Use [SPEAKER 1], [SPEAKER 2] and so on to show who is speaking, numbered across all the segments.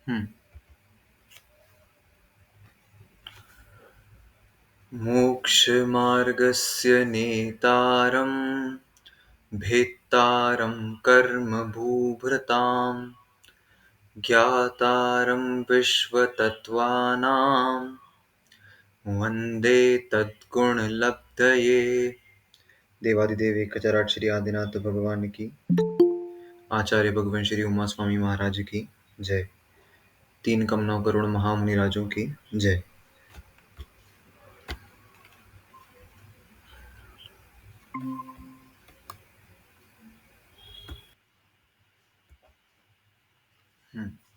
[SPEAKER 1] हम्म। मोक्षमार्गस्य नेतारं भेत्तारं कर्मभूभृतां ज्ञातारं विश्वतत्त्वानां वन्दे तद्गुणलब्धये। देवादिदेव एक चराट श्री आदिनाथ भगवान की, आचार्य भगवान श्री उमा स्वामी महाराज की जय। तीन कमनौ करुण महामुनिराजों की जय।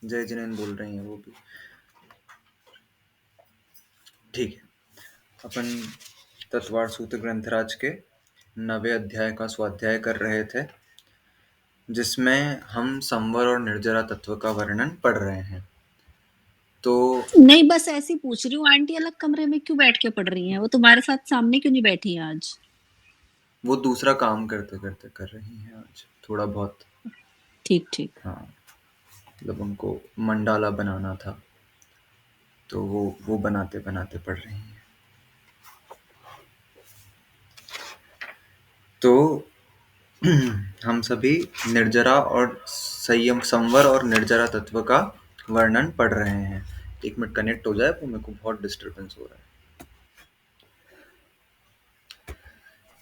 [SPEAKER 1] जय जिनेन बोल रही हैं वो भी ठीक है। अपन तत्वार सूत्र ग्रंथराज के 9वें अध्याय का स्वाध्याय कर रहे थे, जिसमें हम संवर और निर्जरा तत्व का वर्णन पढ़ रहे हैं। तो
[SPEAKER 2] नहीं, बस ऐसे ही पूछ रही हूँ, आंटी अलग कमरे में क्यों बैठ के पढ़ रही हैं? वो तुम्हारे साथ सामने क्यों नहीं बैठी हैं आज?
[SPEAKER 1] वो दूसरा काम करते करते कर रही हैं आज, थोड़ा बहुत।
[SPEAKER 2] ठीक ठीक।
[SPEAKER 1] हाँ, मतलब उनको मंडाला बनाना था, तो वो बनाते बनाते पढ़ रही हैं। तो हम सभी निर्जरा और संयम, संवर और निर्जरा तत्व का वर्णन पढ़ रहे हैं। 1 मिनट कनेक्ट हो जाए, वो मेरे को बहुत डिस्टर्बेंस हो रहा है।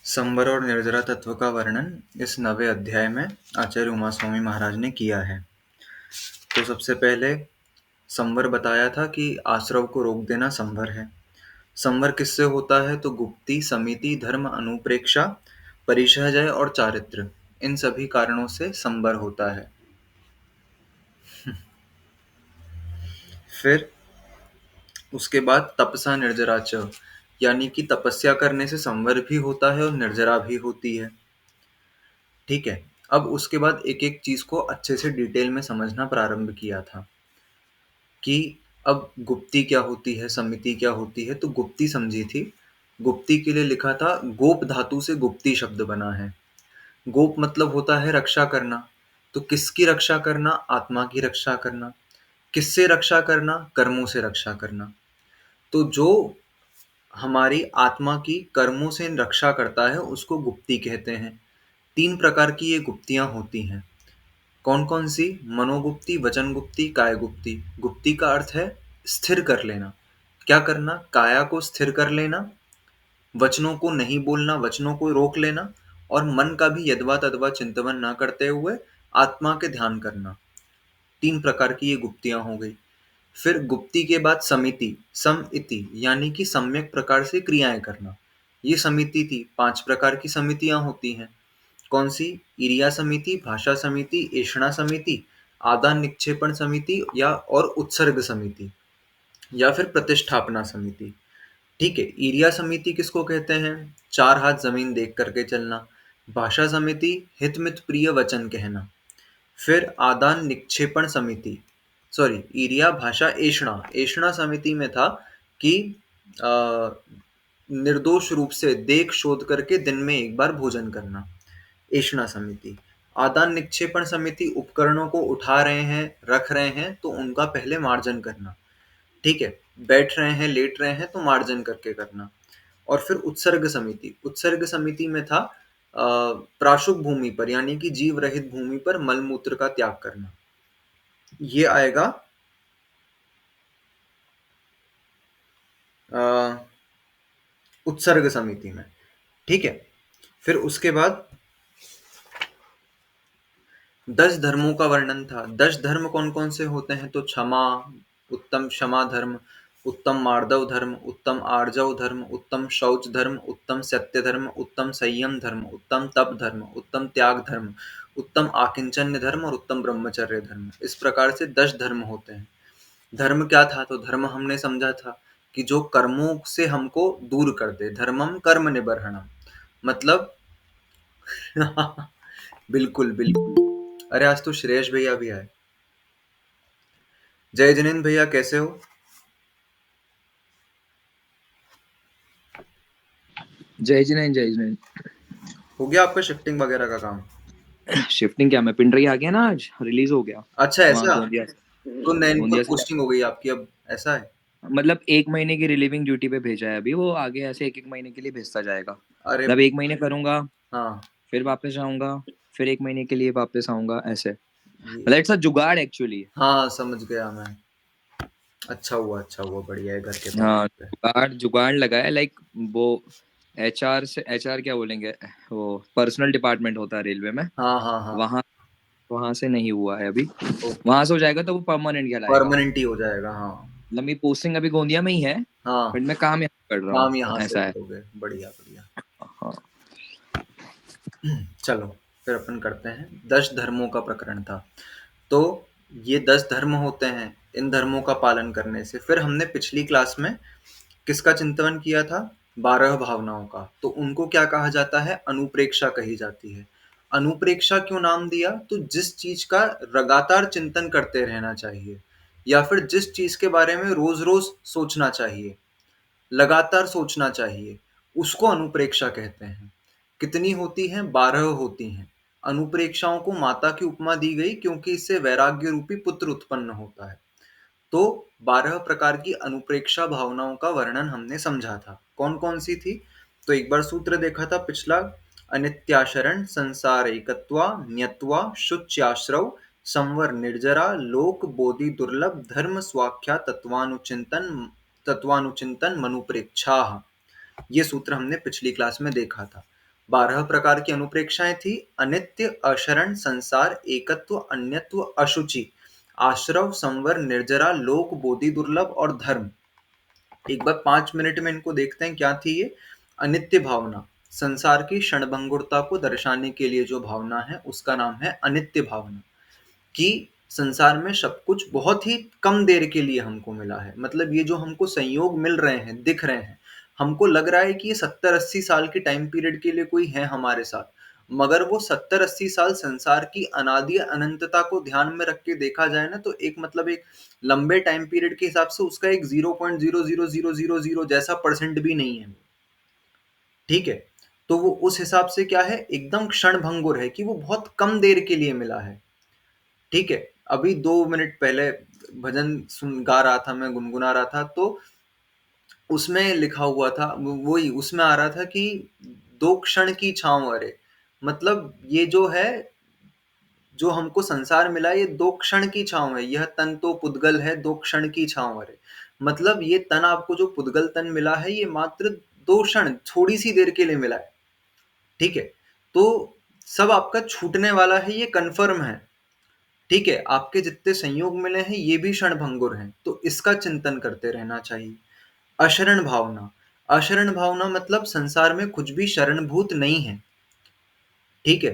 [SPEAKER 1] संवर और निर्जरा तत्व का वर्णन इस 9वें अध्याय में आचार्य उमा स्वामी महाराज ने किया है। तो सबसे पहले संवर बताया था कि आश्रव को रोक देना संवर है। संवर किससे होता है? तो गुप्ती, समिति, धर्म, अनुप्रेक्षा, परिशहजय और चारित्र, इन सभी कारणों से संवर होता है। फिर उसके बाद तपसा निर्जरा च, यानी कि तपस्या करने से संवर भी होता है और निर्जरा भी होती है। ठीक है। अब उसके बाद एक एक चीज को अच्छे से डिटेल में समझना प्रारंभ किया था कि अब गुप्ती क्या होती है, समिति क्या होती है। तो गुप्ती समझी थी, गुप्ती के लिए लिखा था गोप धातु से गुप्ती शब्द बना है। गोप मतलब होता है रक्षा करना। तो किसकी रक्षा करना? आत्मा की रक्षा करना। किससे रक्षा करना? कर्मों से रक्षा करना। तो जो हमारी आत्मा की कर्मों से रक्षा करता है उसको गुप्ती कहते हैं। 3 प्रकार की ये गुप्तियां होती हैं। कौन कौन सी? मनोगुप्ती, वचन गुप्ती, काय गुप्ती। गुप्ती का अर्थ है स्थिर कर लेना। क्या करना? काया को स्थिर कर लेना, वचनों को नहीं बोलना, वचनों को रोक लेना, और मन का भी यदवा तदवा चिंतन ना करते हुए आत्मा के ध्यान करना। 3 प्रकार की ये गुप्तियां हो गई। फिर गुप्ती के बाद समिति, सम इति, यानी कि सम्यक प्रकार से क्रियाएं करना। ये समिति थी। 5 प्रकार की समितियां होती हैं। कौन सी? इरिया समिति, भाषा समिति, ऐषणा समिति, आदान निक्षेपण समिति या और उत्सर्ग समिति, या फिर प्रतिष्ठापना समिति। ठीक है। इरिया समिति किसको कहते हैं? 4 हाथ जमीन देख करके चलना। भाषा समिति, हित मित प्रिय वचन कहना। फिर आदान निक्षेपण समिति, सॉरी, इरिया, भाषा, ऐषणा। ऐषणा समिति में था कि निर्दोष रूप से देख शोध करके दिन में एक बार भोजन करना। ऐषणा समिति। आदान निक्षेपण समिति, उपकरणों को उठा रहे हैं, रख रहे हैं, तो उनका पहले मार्जन करना। ठीक है। बैठ रहे हैं, लेट रहे हैं, तो मार्जन करके करना। और फिर उत्सर्ग समिति। उत्सर्ग समिति में था प्राशुक भूमि पर, यानी कि जीव रहित भूमि पर मलमूत्र का त्याग करना। ये आएगा उत्सर्ग समिति में। ठीक है। फिर उसके बाद 10 धर्मों का वर्णन था। 10 धर्म कौन कौन से होते हैं? तो क्षमा, उत्तम क्षमा धर्म, उत्तम मार्दव धर्म, उत्तम आर्जव धर्म, उत्तम शौच धर्म, उत्तम सत्य धर्म, उत्तम संयम धर्म, उत्तम तप धर्म, उत्तम त्याग धर्म, उत्तम आकिंचन्य धर्म और उत्तम ब्रह्मचर्य धर्म। इस प्रकार से 10 धर्म होते हैं। धर्म क्या था? तो धर्म हमने समझा था कि जो कर्मों से हमको दूर कर दे। धर्मम कर्म निबर्हणम, मतलब बिल्कुल बिल्कुल। अरे आज तो श्रेयस भैया भी आए। जय जिनेन्द्र भैया, कैसे हो?
[SPEAKER 3] जय जिनेन्द्र, जय जिनेन्द्र।
[SPEAKER 1] हो गया आपका शिफ्टिंग वगैरह का काम?
[SPEAKER 3] शिफ्टिंग क्या, मैं पिंडरी आ गया ना, आज रिलीज हो गया।
[SPEAKER 1] अच्छा,
[SPEAKER 3] वहां
[SPEAKER 1] ऐसा।
[SPEAKER 3] गोंदिया
[SPEAKER 1] तो नैन पर
[SPEAKER 3] गोंदिया से
[SPEAKER 1] पोस्टिंग हो गई आपकी अब, ऐसा है?
[SPEAKER 3] मतलब 1 महीने की रिलीविंग ड्यूटी पे भेजा है अभी, वो आगे ऐसे 1-1 महीने के लिए भेजता जाएगा।
[SPEAKER 1] अरे!
[SPEAKER 3] मतलब 1 महीने करूँगा,
[SPEAKER 1] हाँ,
[SPEAKER 3] फिर वापस आऊँगा, फिर 1 महीने के लिए वापस आऊँगा, ऐसे।
[SPEAKER 1] ये
[SPEAKER 3] मतलब इट्स अ जुगाड़ एक्चुअली।
[SPEAKER 1] हाँ, समझ गया मैं। अच्छा हुआ, बढ़िया है घर के पास
[SPEAKER 3] हाँ,
[SPEAKER 1] है।
[SPEAKER 3] जुगाड़ जुगाड़ लगा है, लाइक वो एचआर क्या बोलेंगे, वो पर्सनल डिपार्टमेंट होता है रेलवे में,
[SPEAKER 1] हाँ, हाँ, हाँ,
[SPEAKER 3] वहाँ वहाँ से नहीं हुआ है अभी।
[SPEAKER 1] ओके,
[SPEAKER 3] वहाँ से हो जाएगा तो वो परमानेंट कहलाएगा।
[SPEAKER 1] परमानेंट ही हो जाएगा, हाँ।
[SPEAKER 3] मतलब मेरी पोस्टिंग अभी गोंदिया में ही है,
[SPEAKER 1] हाँ,
[SPEAKER 3] बट मैं काम यहाँ कर रहा हूँ,
[SPEAKER 1] काम यहाँ से
[SPEAKER 3] ऐसा है।
[SPEAKER 1] करोगे, बढ़िया, बढ़िया।
[SPEAKER 3] हाँ।
[SPEAKER 1] चलो, फिर अपन करते हैं, 10 धर्मों का प्रकरण था। तो ये 10 धर्म होते हैं, इन धर्मों का पालन करने से फिर हमने पिछली क्लास में किसका चिंतन किया था? 12 भावनाओं का। तो उनको क्या कहा जाता है? अनुप्रेक्षा कही जाती है। अनुप्रेक्षा क्यों नाम दिया? तो जिस चीज का लगातार चिंतन करते रहना चाहिए, या फिर जिस चीज के बारे में रोज रोज सोचना चाहिए, लगातार सोचना चाहिए, उसको अनुप्रेक्षा कहते हैं। कितनी होती हैं? 12 होती हैं। अनुप्रेक्षाओं को माता की उपमा दी गई क्योंकि इससे वैराग्य रूपी पुत्र उत्पन्न होता है। तो 12 प्रकार की अनुप्रेक्षा भावनाओं का वर्णन हमने समझा था। कौन कौन सी थी? तो एक बार सूत्र देखा था पिछला, अनित्याशरण संसार एकत्वा न्यत्वा शुच्याश्रव संवर निर्जरा लोक बोधि दुर्लभ धर्म स्वाख्या तत्वानुचिंतन मनुप्रेक्षा। ये सूत्र हमने पिछली क्लास में देखा था। 12 प्रकार की अनुप्रेक्षाएं थी: अनित्य, अशरण, संसार, एकत्व, अन्यत्व, अशुचि, आश्रव, संवर, निर्जरा, लोक, बोधि दुर्लभ और धर्म। एक बार 5 मिनट में इनको देखते हैं, क्या थी ये? अनित्य भावना, संसार की क्षणभंगुरता को दर्शाने के लिए जो भावना है उसका नाम है अनित्य भावना। कि संसार में सब कुछ बहुत ही कम देर के लिए हमको मिला है, मतलब ये जो हमको संयोग मिल रहे हैं, दिख रहे हैं, हमको लग रहा है कि ये 70-80 साल के टाइम पीरियड के लिए कोई है हमारे साथ, मगर वो 70-80 साल संसार की अनादि अनंतता को ध्यान में रख के देखा जाए ना, तो एक मतलब एक लंबे टाइम पीरियड के हिसाब से उसका एक 0.00000 जैसा परसेंट भी नहीं है। ठीक है, तो वो उस हिसाब से क्या है, एकदम क्षण भंगुर है कि वो बहुत कम देर के लिए मिला है। ठीक है, अभी 2 मिनट पहले भजन सुन गा रहा था मैं, गुनगुना रहा था, तो उसमें लिखा हुआ था, वही उसमें आ रहा था कि 2 क्षण की छाँव अरे, मतलब ये जो है, जो हमको संसार मिला, ये 2 क्षण की छाँव है। यह तन तो पुद्गल है, 2 क्षण की छाँव अरे, मतलब ये तन, आपको जो पुद्गल तन मिला है, ये मात्र 2 क्षण, थोड़ी सी देर के लिए मिला है। ठीक है, तो सब आपका छूटने वाला है, ये कन्फर्म है। ठीक है, आपके जितने संयोग मिले हैं ये भी क्षणभंगुर हैं, तो इसका चिंतन करते रहना चाहिए। अशरण भावना, अशरण भावना मतलब संसार में कुछ भी शरणभूत नहीं है। ठीक है,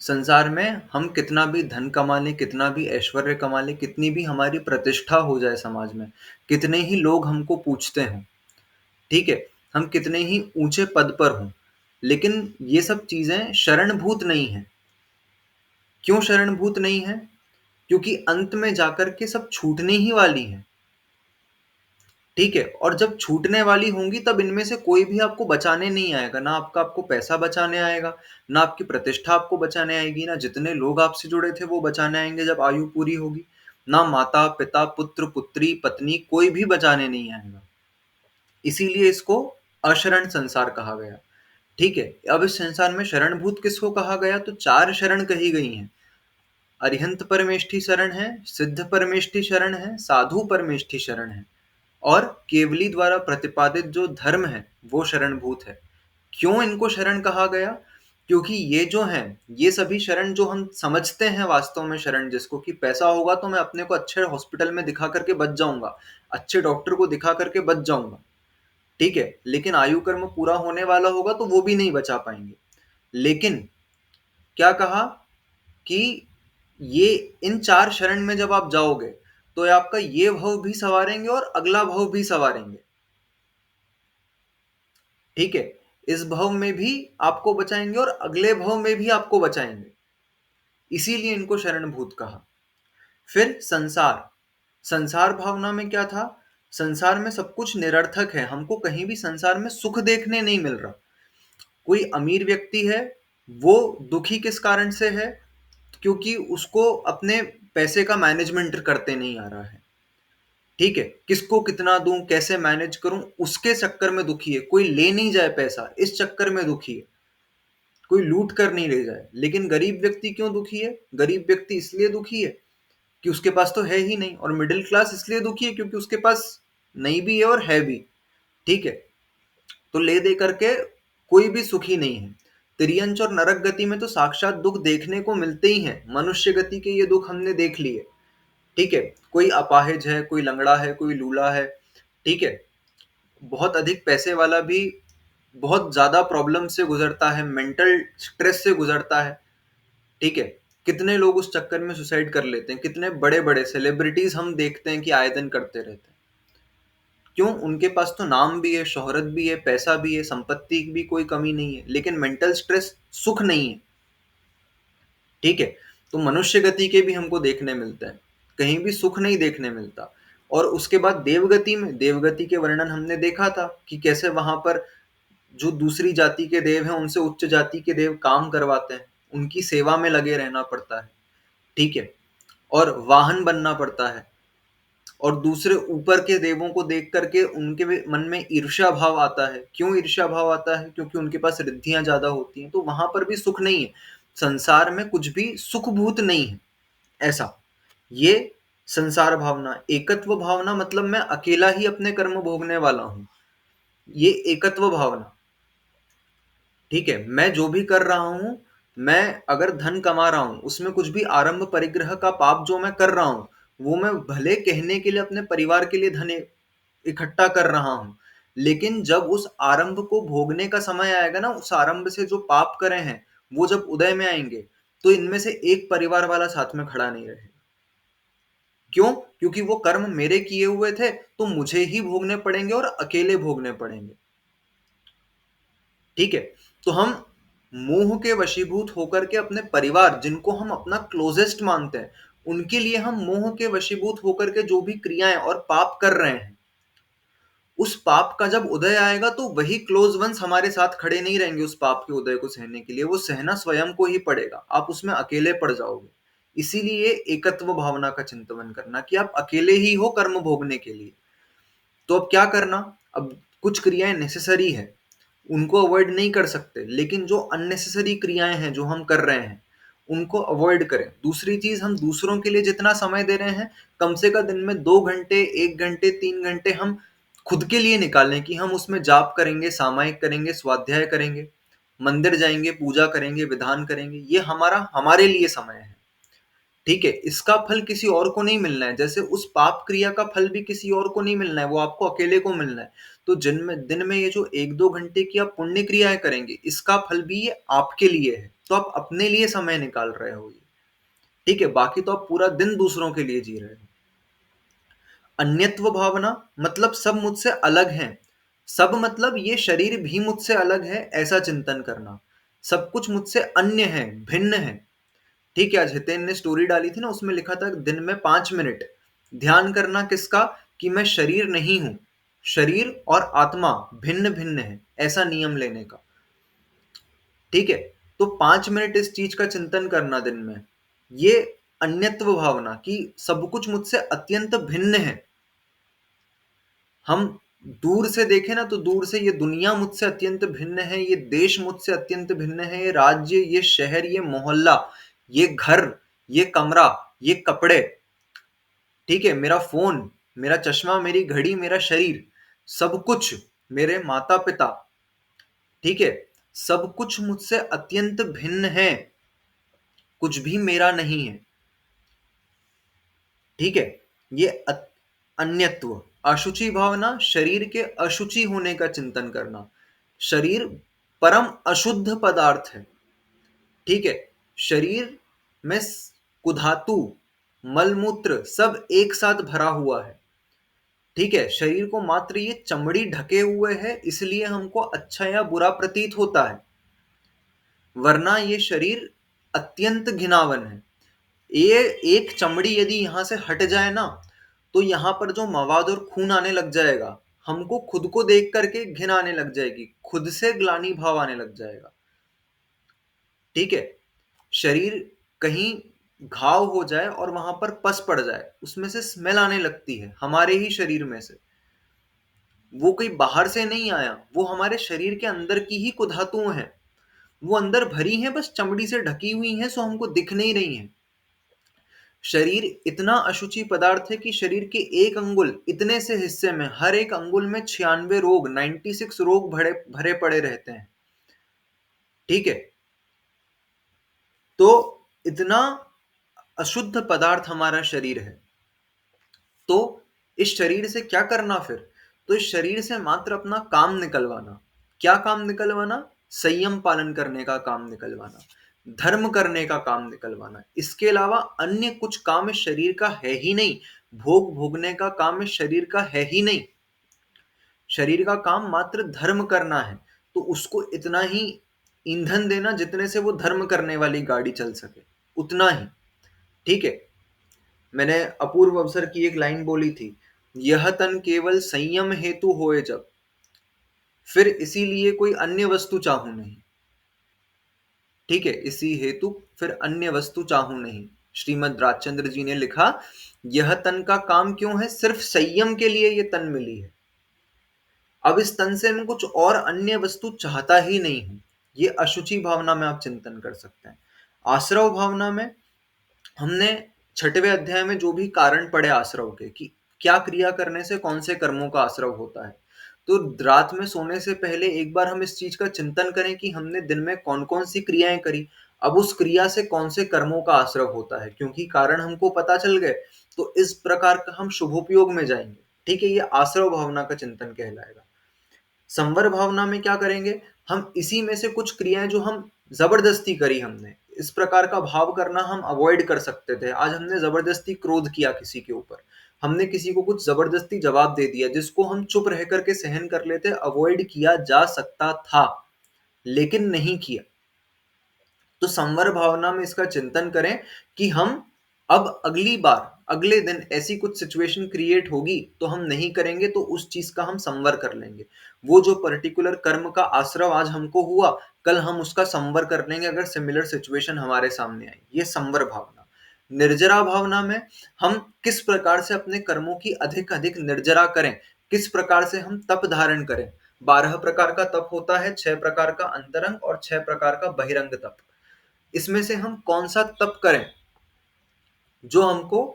[SPEAKER 1] संसार में हम कितना भी धन कमा लें, कितना भी ऐश्वर्य कमा लें, कितनी भी हमारी प्रतिष्ठा हो जाए समाज में, कितने ही लोग हमको पूछते हों, ठीक है, हम कितने ही ऊंचे पद पर हों, लेकिन ये सब चीजें शरणभूत नहीं है। क्यों शरणभूत नहीं है? क्योंकि अंत में जाकर के सब छूटने ही वाली हैं। ठीक है, और जब छूटने वाली होंगी तब इनमें से कोई भी आपको बचाने नहीं आएगा, ना आपको पैसा बचाने आएगा, ना आपकी प्रतिष्ठा आपको बचाने आएगी, ना जितने लोग आपसे जुड़े थे वो बचाने आएंगे जब आयु पूरी होगी, ना माता पिता पुत्र पुत्री पत्नी कोई भी बचाने नहीं आएगा। इसीलिए इसको अशरण संसार कहा गया। ठीक है, अब इस संसार में शरणभूत किसको कहा गया? तो 4 शरण कही गई हैं। अरिहंत परमेष्ठी शरण है, सिद्ध परमेष्ठी शरण है, साधु परमेष्ठी शरण है, और केवली द्वारा प्रतिपादित जो धर्म है वो शरणभूत है। क्यों इनको शरण कहा गया? क्योंकि ये जो हैं, ये सभी शरण जो हम समझते हैं वास्तव में शरण, जिसको कि पैसा होगा तो मैं अपने को अच्छे हॉस्पिटल में दिखा करके बच जाऊंगा, अच्छे डॉक्टर को दिखा करके बच जाऊंगा, ठीक है, लेकिन आयु कर्म पूरा होने वाला होगा तो वो भी नहीं बचा पाएंगे। लेकिन क्या कहा कि ये इन 4 शरण में जब आप जाओगे तो ये आपका ये भव भी सवारेंगे और अगला भव भी सवारेंगे। ठीक है, इस भव में भी आपको बचाएंगे और अगले भव में भी आपको बचाएंगे, इसीलिए इनको शरणभूत कहा। फिर संसार, संसार भावना में क्या था? संसार में सब कुछ निरर्थक है, हमको कहीं भी संसार में सुख देखने नहीं मिल रहा। कोई अमीर व्यक्ति है, वो दुखी किस कारण से है? क्योंकि उसको अपने पैसे का मैनेजमेंट करते नहीं आ रहा है। ठीक है, किसको कितना दूं, कैसे मैनेज करूं, उसके चक्कर में दुखी है। कोई ले नहीं जाए पैसा, इस चक्कर में दुखी है। कोई लूट कर नहीं ले जाए। लेकिन गरीब व्यक्ति क्यों दुखी है? गरीब व्यक्ति इसलिए दुखी है कि उसके पास तो है ही नहीं। और मिडिल क्लास इसलिए दुखी है क्योंकि उसके पास नहीं भी है और है भी। ठीक है, तो ले दे करके कोई भी सुखी नहीं है। तिर्यंच और नरक गति में तो साक्षात दुख देखने को मिलते ही हैं। मनुष्य गति के ये दुख हमने देख लिए। ठीक है, कोई अपाहिज है, कोई लंगड़ा है, कोई लूला है। ठीक है, बहुत अधिक पैसे वाला भी बहुत ज्यादा प्रॉब्लम से गुजरता है, मेंटल स्ट्रेस से गुजरता है। ठीक है, कितने लोग उस चक्कर में सुसाइड कर लेते हैं। कितने बड़े बड़े सेलिब्रिटीज हम देखते हैं कि आए दिन करते रहते हैं। क्यों? उनके पास तो नाम भी है, शोहरत भी है, पैसा भी है, संपत्ति की भी कोई कमी नहीं है, लेकिन मेंटल स्ट्रेस, सुख नहीं है। ठीक है, तो मनुष्य गति के भी हमको देखने मिलते हैं, कहीं भी सुख नहीं देखने मिलता। और उसके बाद देवगति में, देवगति के वर्णन हमने देखा था कि कैसे वहां पर जो दूसरी जाति के देव हैं उनसे उच्च जाति के देव काम करवाते हैं, उनकी सेवा में लगे रहना पड़ता है। ठीक है, और वाहन बनना पड़ता है। और दूसरे ऊपर के देवों को देख करके उनके मन में ईर्ष्या भाव आता है। क्यों ईर्ष्या भाव आता है? क्योंकि उनके पास रिद्धियां ज्यादा होती हैं, तो वहां पर भी सुख नहीं है। संसार में कुछ भी सुखभूत नहीं है ऐसा। ये संसार भावना, एकत्व भावना, मतलब मैं अकेला ही अपने कर्म भोगने वाला हूं, ये एकत्व भावना। ठीक है, मैं जो भी कर रहा हूं, मैं अगर धन कमा रहा हूं, उसमें कुछ भी आरंभ परिग्रह का पाप जो मैं कर रहा हूं, वो मैं भले कहने के लिए अपने परिवार के लिए धन इकट्ठा कर रहा हूं, लेकिन जब उस आरंभ को भोगने का समय आएगा ना, उस आरंभ से जो पाप करे हैं वो जब उदय में आएंगे, तो इनमें से एक परिवार वाला साथ में खड़ा नहीं रहेगा। क्यों? क्योंकि वो कर्म मेरे किए हुए थे, तो मुझे ही भोगने पड़ेंगे और अकेले भोगने पड़ेंगे। ठीक है, तो हम मोह के वशीभूत होकर के अपने परिवार, जिनको हम अपना क्लोजेस्ट मानते हैं, उनके लिए हम मोह के वशीभूत होकर के जो भी क्रियाएं और पाप कर रहे हैं, उस पाप का जब उदय आएगा तो वही क्लोज वंस हमारे साथ खड़े नहीं रहेंगे उस पाप के उदय को सहने के लिए। वो सहना स्वयं को ही पड़ेगा, आप उसमें अकेले पड़ जाओगे। इसीलिए एकत्व भावना का चिंतन करना कि आप अकेले ही हो कर्म भोगने के लिए। तो अब क्या करना? अब कुछ क्रियाएं नेसेसरी है, उनको अवॉइड नहीं कर सकते, लेकिन जो अननेसेसरी क्रियाएं हैं जो हम कर रहे हैं उनको अवॉइड करें। दूसरी चीज, हम दूसरों के लिए जितना समय दे रहे हैं, कम से कम दिन में 2 घंटे, 1 घंटे, 3 घंटे हम खुद के लिए निकालें कि हम उसमें जाप करेंगे, सामायिक करेंगे, स्वाध्याय करेंगे, मंदिर जाएंगे, पूजा करेंगे, विधान करेंगे। ये हमारा, हमारे लिए समय है। ठीक है, इसका फल किसी और को नहीं मिलना है, जैसे उस पाप क्रिया का फल भी किसी और को नहीं मिलना है, वो आपको अकेले को मिलना है। तो दिन में ये जो 1-2 घंटे की आप पुण्य क्रियाएं करेंगे, इसका फल भी ये आपके लिए है। तो आप अपने लिए समय निकाल रहे हो ये। ठीक है, बाकी तो आप पूरा दिन दूसरों के लिए जी रहे हो। अन्यत्व भावना मतलब सब मुझसे अलग हैं। सब मतलब ये शरीर भी मुझसे अलग है, ऐसा चिंतन करना। सब कुछ मुझसे अन्य है, भिन्न है। ठीक है, आज हितेन ने स्टोरी डाली थी ना, उसमें लिखा था दिन में 5 मिनट ध्यान करना। किसका? कि मैं शरीर नहीं हूं, शरीर और आत्मा भिन्न भिन्न है, ऐसा नियम लेने का। ठीक है, तो 5 मिनट इस चीज का चिंतन करना दिन में, ये अन्यत्व भावना कि सब कुछ मुझसे अत्यंत भिन्न है। हम दूर से देखें ना, तो दूर से ये दुनिया मुझसे अत्यंत भिन्न है, ये देश मुझसे अत्यंत भिन्न है, ये राज्य, ये शहर, ये मोहल्ला, ये घर, ये कमरा, ये कपड़े। ठीक है, मेरा फोन, मेरा चश्मा, मेरी घड़ी, मेरा शरीर, सब कुछ, मेरे माता पिता। ठीक है, सब कुछ मुझसे अत्यंत भिन्न है, कुछ भी मेरा नहीं है। ठीक है, ये अन्यत्व। अशुचि भावना, शरीर के अशुचि होने का चिंतन करना। शरीर परम अशुद्ध पदार्थ है। ठीक है, शरीर में कुधातु, मलमूत्र सब एक साथ भरा हुआ है। ठीक है, शरीर को मात्र ये चमड़ी ढके हुए है, इसलिए हमको अच्छा या बुरा प्रतीत होता है, वरना ये शरीर अत्यंत घिनावन है। ये एक चमड़ी यदि यहां से हट जाए ना, तो यहां पर जो मवाद और खून आने लग जाएगा, हमको खुद को देख करके घिन आने लग जाएगी, खुद से ग्लानि भाव आने लग जाएगा। ठीक है, शरीर कहीं घाव हो जाए और वहां पर पस पड़ जाए, उसमें से स्मेल आने लगती है हमारे ही शरीर में से। वो कोई बाहर से नहीं आया, वो हमारे शरीर के अंदर की ही कुधातुएं हैं, वो अंदर भरी हैं, बस चमड़ी से ढकी हुई हैं, सो हमको दिख नहीं रही हैं। शरीर इतना अशुचि पदार्थ है कि शरीर के एक अंगुल इतने से हिस्से में, हर एक अंगुल में 96 रोग, 96 रोग भरे भरे पड़े रहते हैं। ठीक है, तो इतना अशुद्ध पदार्थ हमारा शरीर है। तो इस शरीर से क्या करना फिर? तो इस शरीर से मात्र अपना काम निकलवाना। क्या काम निकलवाना? संयम पालन करने का काम निकलवाना, धर्म करने का काम निकलवाना। इसके अलावा अन्य कुछ काम इस शरीर का है ही नहीं, भोग भोगने का काम इस शरीर का है ही नहीं। शरीर का काम मात्र धर्म करना है, तो उसको इतना ही ईंधन देना जितने से वो धर्म करने वाली गाड़ी चल सके, उतना ही। ठीक है, मैंने अपूर्व अवसर की एक लाइन बोली थी, यह तन केवल संयम हेतु होए जब, फिर इसीलिए कोई अन्य वस्तु चाहूं नहीं। ठीक है, इसी हेतु फिर अन्य वस्तु चाहूं नहीं। श्रीमद राजचंद्र जी ने लिखा, यह तन का काम क्यों है? सिर्फ संयम के लिए ये तन मिली है। अब इस तन से मैं कुछ और अन्य वस्तु चाहता ही नहीं हूं। ये अशुचि भावना में आप चिंतन कर सकते हैं। आश्रव भावना में हमने 6वें अध्याय में जो भी कारण पढ़े आश्रव के, कि क्या क्रिया करने से कौन से कर्मों का आश्रव होता है, तो रात में सोने से पहले एक बार हम इस चीज का चिंतन करें कि हमने दिन में कौन कौन सी क्रियाएं करी, अब उस क्रिया से कौन से कर्मों का आश्रव होता है। क्योंकि कारण हमको पता चल गए, तो इस प्रकार का हम शुभोपयोग में जाएंगे। ठीक है, ये आश्रव भावना का चिंतन कहलाएगा। संवर भावना में क्या करेंगे? हम इसी में से कुछ क्रियाएं जो हम जबरदस्ती करी, हमने इस प्रकार का भाव करना हम अवॉइड कर सकते थे। आज हमने जबरदस्ती क्रोध किया किसी के ऊपर, हमने किसी को कुछ जबरदस्ती जवाब दे दिया जिसको हम चुप रह करके सहन कर लेते, अवॉइड किया जा सकता था लेकिन नहीं किया। तो संवर भावना में इसका चिंतन करें कि हम अब अगली बार, अगले दिन ऐसी कुछ सिचुएशन क्रिएट होगी तो हम नहीं करेंगे, तो उस चीज का हम संवर कर लेंगे। वो जो पर्टिकुलर कर्म का आश्रव आज हमको हुआ, कल हम उसका संवर कर लेंगे अगर सिमिलर सिचुएशन हमारे सामने आई। ये संवर भावना। निर्जरा भावना में हम किस प्रकार से अपने कर्मों की अधिक अधिक निर्जरा करें, किस प्रकार से हम तप धारण करें। 12 प्रकार का तप होता है, 6 प्रकार का अंतरंग और 6 प्रकार का बहिरंग तप। इसमें से हम कौन सा तप करें जो हमको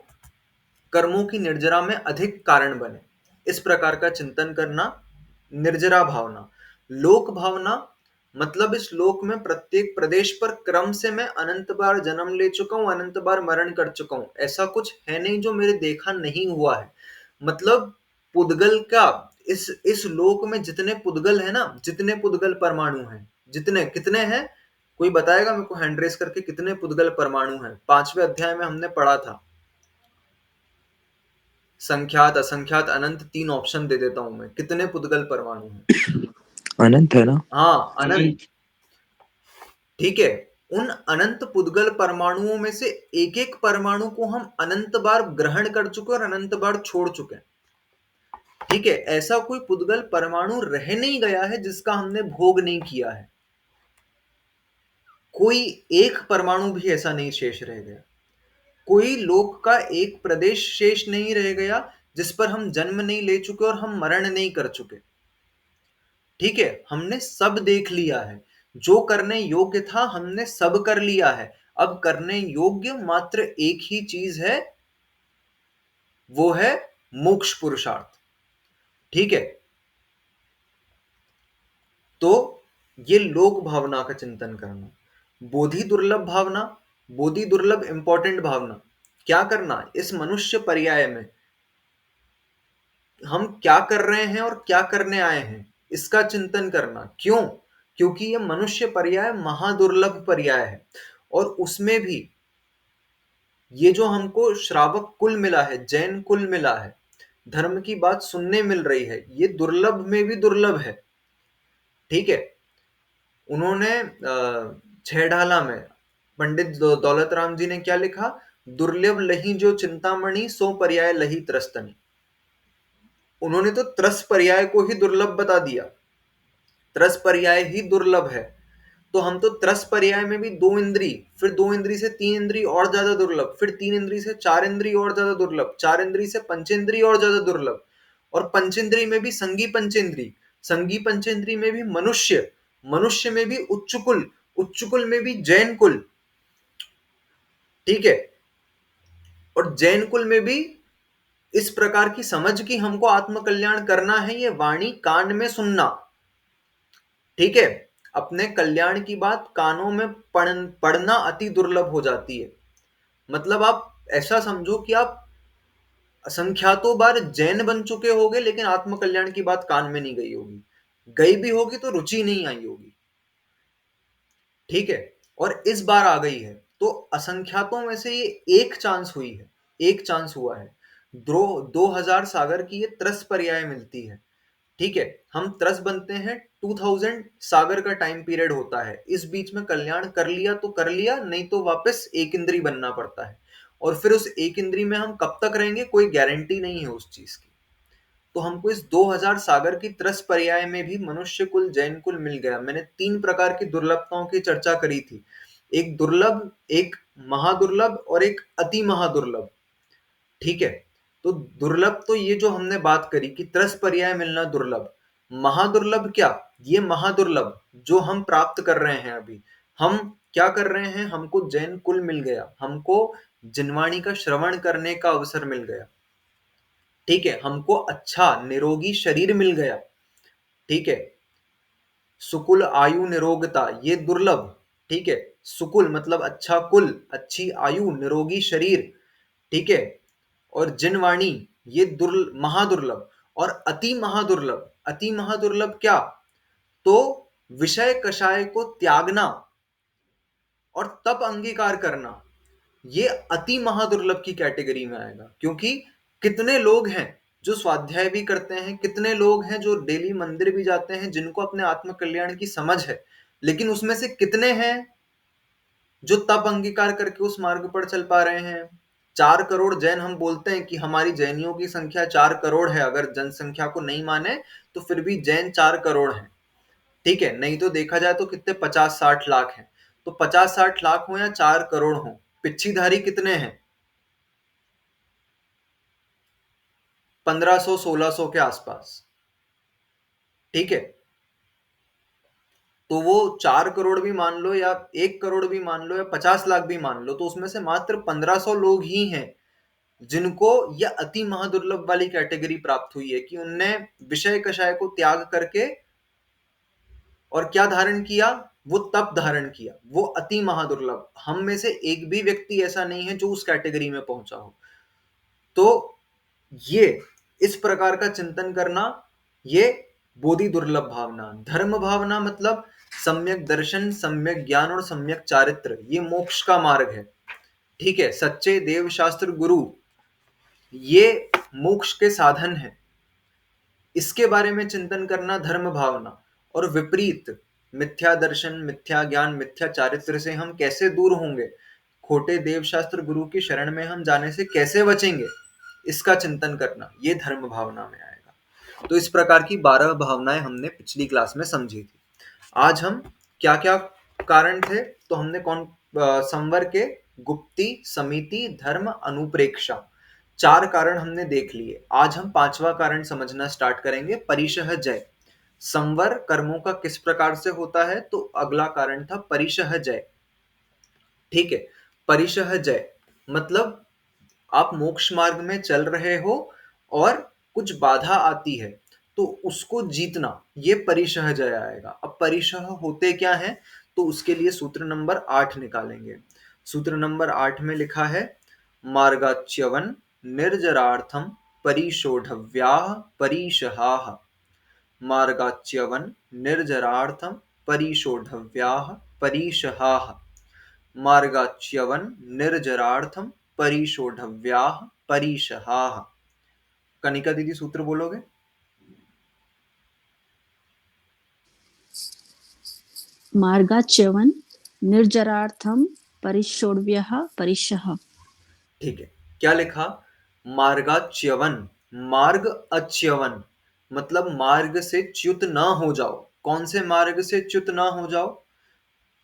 [SPEAKER 1] कर्मों की निर्जरा में अधिक कारण बने, इस प्रकार का चिंतन करना निर्जरा भावना। लोक भावना मतलब इस लोक में प्रत्येक प्रदेश पर क्रम से मैं अनंत बार जन्म ले चुका हूं, अनंत बार मरण कर चुका हूं, ऐसा कुछ है नहीं जो मेरे देखा नहीं हुआ है। मतलब पुद्गल का, इस लोक में जितने पुद्गल है ना, जितने पुद्गल परमाणु हैं, जितने कितने हैं, कोई बताएगा मेरे को हैंड रेस करके कितने पुद्गल परमाणु हैं? 5वें अध्याय में हमने पढ़ा था। संख्यात, असंख्यात, अनंत, 3 ऑप्शन दे देता हूं मैं, कितने पुद्गल परमाणु हैं?
[SPEAKER 3] अनंत है ना?
[SPEAKER 1] हाँ, अनंत। ठीक है, उन अनंत पुद्गल परमाणुओं में से एक एक परमाणु को हम अनंत बार ग्रहण कर चुके और अनंत बार छोड़ चुके हैं। ठीक है, ऐसा कोई पुद्गल परमाणु रह नहीं गया है जिसका हमने भोग नहीं किया है। कोई एक परमाणु भी ऐसा नहीं शेष रह गया। कोई लोक का एक प्रदेश शेष नहीं रह गया जिस पर हम जन्म नहीं ले चुके और हम मरण नहीं कर चुके। ठीक है, हमने सब देख लिया है, जो करने योग्य था हमने सब कर लिया है। अब करने योग्य मात्र एक ही चीज है, वो है मोक्ष पुरुषार्थ। ठीक है, तो ये लोक भावना का चिंतन करना। बोधि दुर्लभ भावना, बोधि दुर्लभ इंपॉर्टेंट भावना। क्या करना इस मनुष्य पर्याय में, हम क्या कर रहे हैं और क्या करने आए हैं, इसका चिंतन करना। क्यों? क्योंकि ये मनुष्य पर्याय महादुर्लभ पर्याय है, और उसमें भी ये जो हमको श्रावक कुल मिला है, जैन कुल मिला है, धर्म की बात सुनने मिल रही है, ये दुर्लभ में भी दुर्लभ है। ठीक है, उन्होंने छेड़ाला में पंडित दौलत राम जी ने क्या लिखा? दुर्लभ लही जो चिंतामणि, सो पर्याय लही त्रस्तनी। उन्होंने तो त्रस पर्याय को ही दुर्लभ बता दिया, त्रस पर्याय ही दुर्लभ है। तो हम तो त्रस पर्याय में भी 2 इंद्री, फिर 2 इंद्री से 3 इंद्री और ज्यादा दुर्लभ, फिर 3 इंद्री से 4 इंद्री और ज्यादा दुर्लभ, 4 इंद्री से पंचेंद्री और ज्यादा दुर्लभ, और पंचेंद्री में भी संगी पंचेंद्री, संगी पंचेंद्री में भी मनुष्य, मनुष्य में भी उच्च कुल, उच्च कुल में भी जैन कुल, ठीक है, और जैन कुल में भी इस प्रकार की समझ कि हमको आत्म कल्याण करना है, ये वाणी कान में सुनना, ठीक है, अपने कल्याण की बात कानों में पढ़ना अति दुर्लभ हो जाती है। मतलब आप ऐसा समझो कि आप असंख्यातों बार जैन बन चुके होगे, लेकिन आत्म कल्याण की बात कान में नहीं गई होगी, गई भी होगी तो रुचि नहीं आई होगी, ठीक है, और इस बार आ गई है, तो असंख्यातों में से ये एक चांस हुई है, एक चांस हुआ है, 2000 सागर की ये त्रस पर्याय मिलती है, ठीक है, हम त्रस बनते हैं 2000 सागर का टाइम पीरियड होता है, इस बीच में कल्याण कर लिया तो कर लिया, नहीं तो वापस एक इंद्री बनना पड़ता है, और फिर उस एक इंद्री में हम कब तक रहेंगे कोई गारंटी नहीं है उस चीज की। तो हमको इस 2000 सागर की त्रस पर्याय में भी मनुष्य कुल जैन कुल मिल गया। मैंने 3 प्रकार की दुर्लभताओं की चर्चा करी थी, एक दुर्लभ, एक महादुर्लभ और एक अति महादुर्लभ, ठीक है। तो दुर्लभ तो ये जो हमने बात करी कि त्रस पर्याय मिलना दुर्लभ, महादुर्लभ क्या, ये महादुर्लभ जो हम प्राप्त कर रहे हैं अभी, हम क्या कर रहे हैं, हमको जैन कुल मिल गया, हमको जिनवाणी का श्रवण करने का अवसर मिल गया, ठीक है, हमको अच्छा निरोगी शरीर मिल गया, ठीक है, सुकुल आयु निरोगता ये दुर्लभ, ठीक है, सुकुल मतलब अच्छा कुल, अच्छी आयु, निरोगी शरीर, ठीक है, और जिनवाणी ये महादुर्लभ, और अति महादुर्लभ, अति महादुर्लभ क्या, तो विषय कषाय को त्यागना और तप अंगीकार करना, ये अति महादुर्लभ की कैटेगरी में आएगा, क्योंकि कितने लोग हैं जो स्वाध्याय भी करते हैं, कितने लोग हैं जो डेली मंदिर भी जाते हैं, जिनको अपने आत्म कल्याण की समझ है, लेकिन उसमें से कितने हैं जो तप अंगीकार करके उस मार्ग पर चल पा रहे हैं। 4 करोड़ जैन हम बोलते हैं कि हमारी जैनियों की संख्या 4 करोड़ है, अगर जनसंख्या को नहीं माने तो फिर भी जैन 4 करोड़ हैं, ठीक है, नहीं तो देखा जाए तो कितने 50-60 लाख हैं, तो 50-60 लाख हो या 4 करोड़ हो, पिच्छीधारी कितने हैं, 1500-1600 के आसपास, ठीक है, तो वो 4 करोड़ भी मान लो या 1 करोड़ भी मान लो या 50 लाख भी मान लो, तो उसमें से मात्र 1500 लोग ही हैं जिनको यह अति महादुर्लभ वाली कैटेगरी प्राप्त हुई है कि उनने विषय कषाय को त्याग करके और क्या धारण किया, वो तप धारण किया, वो अति महादुर्लभ, हम में से एक भी व्यक्ति ऐसा नहीं है जो उस कैटेगरी में पहुंचा हो। तो ये इस प्रकार का चिंतन करना, ये बोधि दुर्लभ भावना, धर्म भावना मतलब सम्यक दर्शन, सम्यक ज्ञान और सम्यक चारित्र, ये मोक्ष का मार्ग है, ठीक है, सच्चे देव शास्त्र गुरु ये मोक्ष के साधन है, इसके बारे में चिंतन करना धर्म भावना, और विपरीत मिथ्या दर्शन, मिथ्या ज्ञान, मिथ्या चारित्र से हम कैसे दूर होंगे, खोटे देव शास्त्र गुरु की शरण में हम जाने से कैसे बचेंगे, इसका चिंतन करना, ये धर्म भावना में आएगा। तो इस प्रकार की 12 भावनाएं हमने पिछली क्लास में समझी थी। आज हम क्या क्या कारण थे, तो हमने संवर के गुप्ति, समिति, धर्म, अनुप्रेक्षा, 4 कारण हमने देख लिए। आज हम 5वां कारण समझना स्टार्ट करेंगे, परिशह जय। संवर कर्मों का किस प्रकार से होता है, तो अगला कारण था परिशह जय, ठीक है, परिशह जय मतलब आप मोक्ष मार्ग में चल रहे हो और कुछ बाधा आती है तो उसको जीतना, ये परिशह जय आएगा। अब परिशह होते क्या है, तो उसके लिए सूत्र नंबर 8 निकालेंगे। सूत्र नंबर 8 में लिखा है, मार्गाच्यवन निर्जरार्थम परिशोढव्याः परिशहाः। मार्गाच्यवन निर्जरार्थम परिशोढव्याः परिशहाः। मार्गाच्यवन निर्जरार्थम परिशोढव्याः परिशहाः। कनिका दीदी सूत्र बोलोगे?
[SPEAKER 2] मार्गाच्यवन निर्जरार्थम परिशोढव्यः परिशः।
[SPEAKER 1] ठीक है, क्या लिखा, मार्गाच्यवन, मार्ग अच्यवन मतलब मार्ग से च्युत ना हो जाओ। कौन से मार्ग से च्युत ना हो जाओ,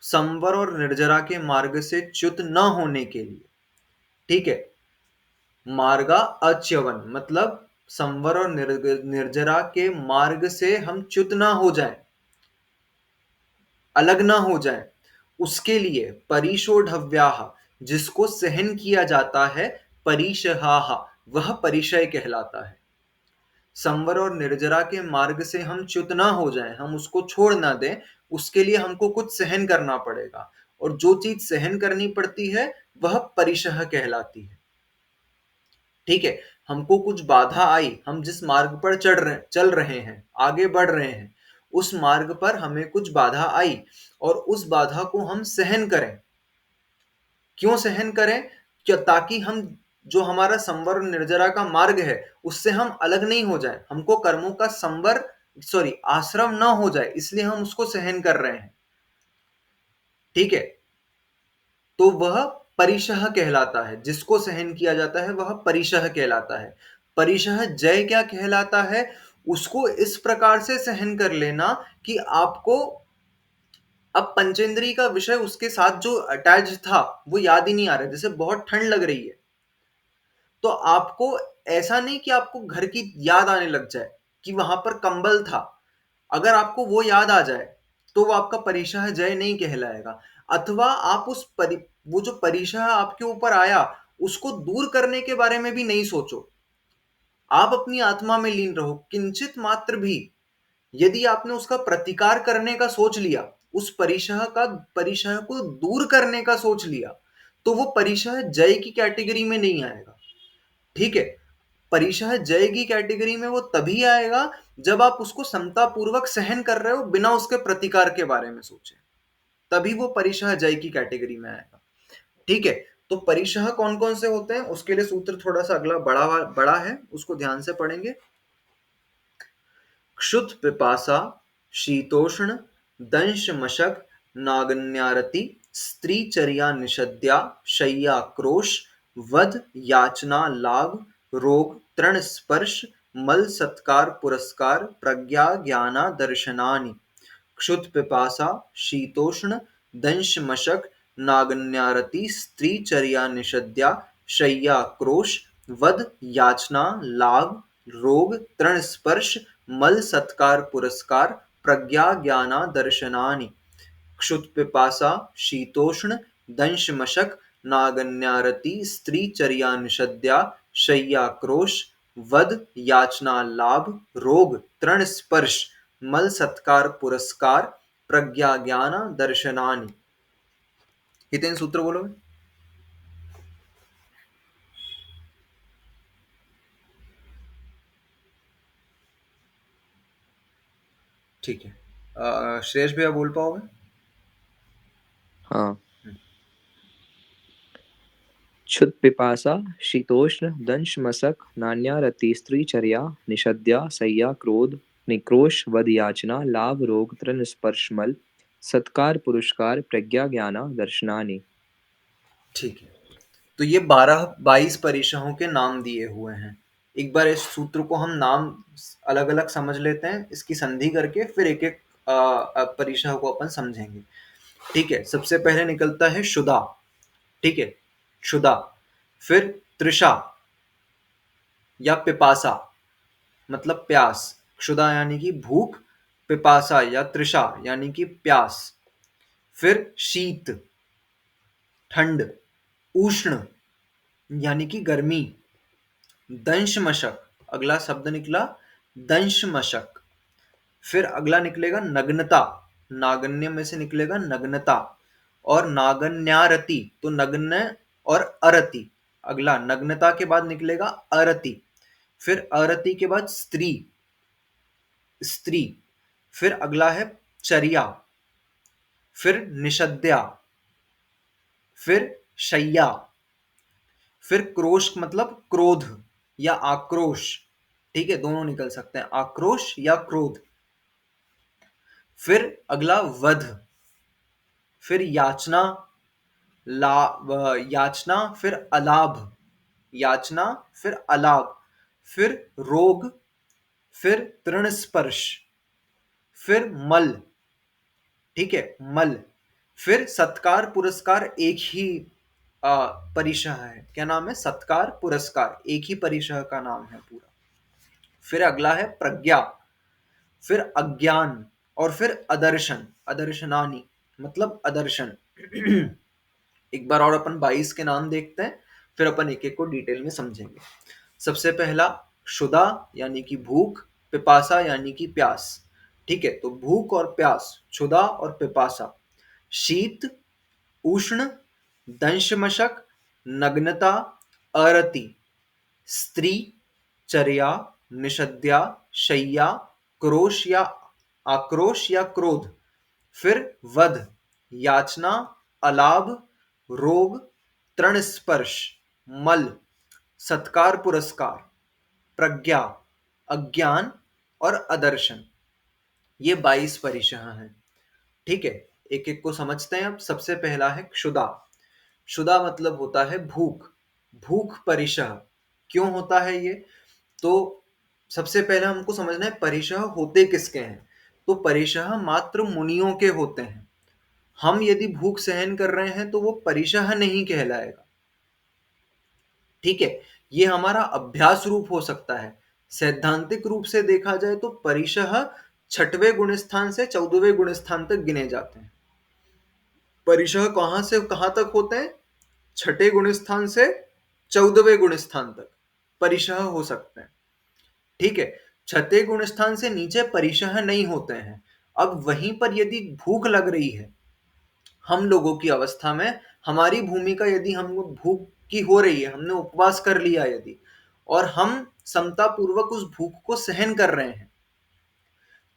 [SPEAKER 1] संवर और निर्जरा के मार्ग से च्युत न होने के लिए, ठीक है। मार्गा अच्यवन मतलब संवर और निर्जरा के मार्ग से हम च्युत ना हो जाएं, अलग ना हो जाएं, उसके लिए परिशोढव्याह, जिसको सहन किया जाता है, परिशहाहा, वह परिशय कहलाता है। संवर और निर्जरा के मार्ग से हम च्युत ना हो जाएं, हम उसको छोड़ ना दें, उसके लिए हमको कुछ सहन करना पड़ेगा, और जो चीज सहन करनी पड़ती है वह परिशह कहलाती है, ठीक है। हमको कुछ बाधा आई, हम जिस मार्ग पर चल रहे हैं, आगे बढ़ रहे हैं, उस मार्ग पर हमें कुछ बाधा आई और उस बाधा को हम सहन करें। क्यों सहन करें? क्या ताकि हम जो हमारा संवर निर्जरा का मार्ग है उससे हम अलग नहीं हो जाए, हमको कर्मों का संवर आश्रम ना हो जाए, इसलिए हम उसको सहन कर रहे हैं, ठीक है। तो वह परिशह कहलाता है, जिसको सहन किया जाता है वह परिशह कहलाता है। परिशह जय क्या कहलाता है? उसको इस प्रकार से सहन कर लेना कि आपको अब पंचेंद्री का विषय उसके साथ जो अटैच था वो याद ही नहीं आ रहा है। जैसे बहुत ठंड लग रही है तो आपको ऐसा नहीं कि आपको घर की याद आने लग जाए कि वहां पर कंबल था, अगर आपको वो याद आ जाए तो वो आपका परिशह जय नहीं कहलाएगा। अथवा आप वो जो परिशह आपके ऊपर आया उसको दूर करने के बारे में भी नहीं सोचो, आप अपनी आत्मा में लीन रहो। किंचित मात्र भी यदि आपने उसका प्रतिकार करने का सोच लिया, उस परिशह को दूर करने का सोच लिया, तो वो परिशह जय की कैटेगरी में नहीं आएगा, ठीक है। परिशह जय की कैटेगरी में वो तभी आएगा जब आप उसको समता पूर्वक सहन कर रहे हो बिना उसके प्रतिकार के बारे में सोचे, तभी वो परिशह जय की कैटेगरी में आएगा, ठीक है। तो परिशह कौन कौन से होते हैं उसके लिए सूत्र थोड़ा सा अगला बड़ा बड़ा है, उसको ध्यान से पढ़ेंगे। क्षुत पिपासा शीतोष्ण दंश मशक नागन्यारति स्त्रीचर्या निषद्या शय्या क्रोश वध याचना लाभ रोग तृण स्पर्श मल सत्कार पुरस्कार प्रज्ञा ज्ञाना दर्शनानि। क्षुत पिपासा शीतोष्ण दंश मशक नागन्यारति स्त्रीचर्या निषद्या शय्या क्रोश वध याचना लाभ रोग तृण स्पर्श मल सत्कार पुरस्कार प्रज्ञा ज्ञाना दर्शनानि। क्षुत पिपासा शीतोष्ण दंश मशक नागन्यारति स्त्रीचर्या निषद्या शय्या क्रोश वध याचना लाभ रोग तृण स्पर्श मल सत्कार पुरस्कार प्रज्ञा ज्ञान दर्शनानि। ये 3 सूत्र बोलोगे। ठीक है, श्रेयस भैया बोल पाओगे?
[SPEAKER 3] हाँ। क्षुत पिपासा शीतोष्ण दंश मशक नान्यारति स्त्रीचर्या निषद्या शय्या क्रोध निक्रोश वध याचना लाभ रोग तृण स्पर्श मल सत्कार पुरस्कार प्रज्ञा ज्ञाना दर्शनानि।
[SPEAKER 1] ठीक है, तो ये 12-22 परिशहों के नाम दिए हुए हैं। एक बार इस सूत्र को हम नाम अलग अलग समझ लेते हैं, इसकी संधि करके फिर एक एक परिशह को अपन समझेंगे, ठीक है। सबसे पहले निकलता है शुदा, ठीक है, क्षुदा। फिर तृषा या पिपासा मतलब प्यास, क्षुदा यानी कि भूख, पिपासा या तृषा यानी कि प्यास। फिर शीत ठंड, उष्ण यानी कि गर्मी, दंशमशक अगला शब्द निकला दंशमशक। फिर अगला निकलेगा नग्नता, नागन्य में से निकलेगा नग्नता। और नागन्यारति तो नग्न और अरति, अगला नग्नता के बाद निकलेगा अरति। फिर अरति के बाद स्त्री, स्त्री। फिर अगला है चर्या, फिर निषद्या, फिर शय्या, फिर क्रोश मतलब क्रोध या आक्रोश, ठीक है, दोनों निकल सकते हैं, आक्रोश या क्रोध। फिर अगला वध, फिर याचना, याचना फिर अलाभ, याचना फिर अलाभ। फिर रोग, फिर तृण स्पर्श, फिर मल, ठीक है, मल। फिर सत्कार पुरस्कार एक ही परिशह है। क्या नाम है? सत्कार पुरस्कार, एक ही परिशह का नाम है पूरा। फिर अगला है प्रज्ञा, फिर अज्ञान, और फिर अदर्शन, अदर्शनानी मतलब अदर्शन। एक बार और अपन 22 के नाम देखते हैं, फिर अपन एक एक को डिटेल में समझेंगे। सबसे पहला क्षुधा यानी कि भूख, पिपासा यानी कि प्यास। ठीक है, तो भूख और प्यास, क्षुधा और पिपासा। शीत, उष्ण, दंशमशक, नग्नता, अरति, स्त्री, चर्या, निषद्या, शय्या, क्रोश या आक्रोश या क्रोध। फिर वध, याचना, अलाभ, रोग, तृण स्पर्श, मल, सत्कार पुरस्कार, प्रज्ञा, अज्ञान और अदर्शन। ये 22 परिशह हैं। ठीक है, एक एक को समझते हैं। अब सबसे पहला है क्षुधा। क्षुधा मतलब होता है भूख, भूख परिशह। क्यों होता है ये? तो सबसे पहले हमको समझना है परिशह होते किसके हैं। तो परिशह मात्र मुनियों के होते हैं। हम यदि भूख सहन कर रहे हैं तो वो परिशह नहीं कहलाएगा। ठीक है, ये हमारा अभ्यास रूप हो सकता है। सैद्धांतिक रूप से देखा जाए तो परिशह 6वें गुणस्थान से 14वें गुणस्थान तक गिने जाते हैं। परिशह कहां से कहां तक होते हैं? 6ठे गुणस्थान से 14वें गुणस्थान तक परिशह हो सकते हैं। ठीक है, 6ठे गुणस्थान से नीचे परिशह नहीं होते हैं। अब वहीं पर यदि भूख लग रही है हम लोगों की अवस्था में, हमारी भूमिका यदि हम भूख की हो रही है, हमने उपवास कर लिया यदि, और हम समता पूर्वक उस भूख को सहन कर रहे हैं,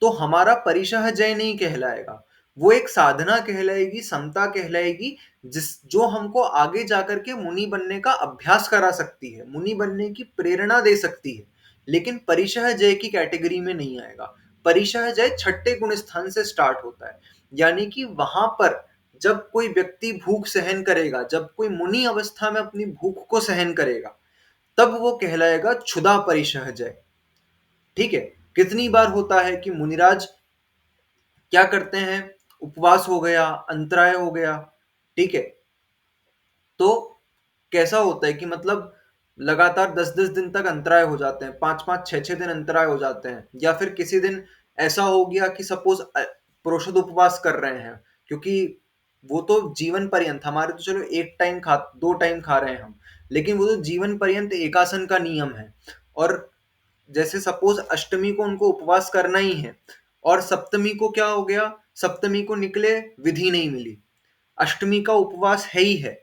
[SPEAKER 1] तो हमारा परिशह जय नहीं कहलाएगा। वो एक साधना कहलाएगी, समता कहलाएगी, जो हमको आगे जाकर के मुनि बनने का अभ्यास करा सकती है, मुनि बनने की प्रेरणा दे सकती है। लेकिन परिशह जय की कैटेगरी में नहीं आएगा। परिशह जय 6ठे गुण स्थान से स्टार्ट होता है। यानी कि वहां पर जब कोई व्यक्ति भूख सहन करेगा, जब कोई मुनि अवस्था में अपनी भूख को सहन करेगा, तब वो कहलाएगा क्षुधा परिशह जय। ठीक है, कितनी बार होता है कि मुनिराज क्या करते हैं, उपवास हो गया, अंतराय हो गया, ठीक है, तो कैसा होता है कि मतलब लगातार 10-10 दिन तक अंतराय हो जाते हैं, 5-5 6-6 दिन अंतराय हो जाते हैं, या फिर किसी दिन ऐसा हो गया कि सपोज प्रोषद उपवास कर रहे हैं, क्योंकि वो तो जीवन पर्यंत, हमारे तो चलो एक टाइम खा, 2 टाइम खा रहे हैं हम, लेकिन वो तो जीवन पर्यंत एकासन का नियम है। और जैसे सपोज अष्टमी को उनको उपवास करना ही है, और सप्तमी को क्या हो गया, सप्तमी को निकले विधि नहीं मिली, अष्टमी का उपवास है ही है,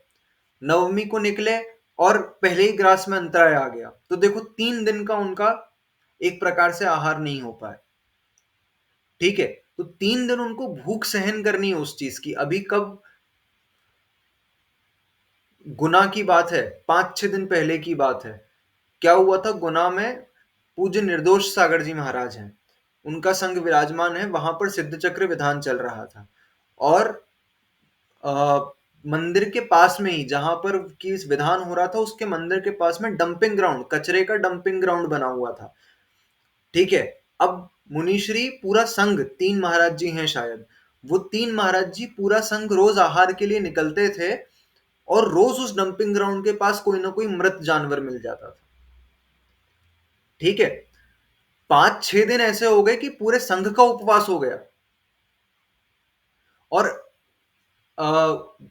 [SPEAKER 1] नवमी को निकले और पहले ही ग्रास में अंतराय आ गया, तो देखो 3 दिन का उनका एक प्रकार से आहार नहीं हो पाए। ठीक है, तो 3 दिन उनको भूख सहन करनी है उस चीज की। अभी कब गुना की बात है, 5-6 दिन पहले की बात है। क्या हुआ था गुना में, पूज्य निर्दोष सागर जी महाराज हैं, उनका संघ विराजमान है, वहां पर सिद्ध चक्र विधान चल रहा था, और मंदिर के पास में ही जहां पर की विधान हो रहा था, उसके मंदिर के पास में डंपिंग ग्राउंड, कचरे का डंपिंग ग्राउंड बना हुआ था। ठीक है, अब मुनिश्री पूरा संघ, 3 महाराज जी हैं शायद, वो 3 महाराज जी पूरा संघ रोज आहार के लिए निकलते थे, और रोज उस डंपिंग ग्राउंड के पास कोई ना कोई मृत जानवर मिल जाता था। ठीक है, 5-6 दिन ऐसे हो गए कि पूरे संघ का उपवास हो गया, और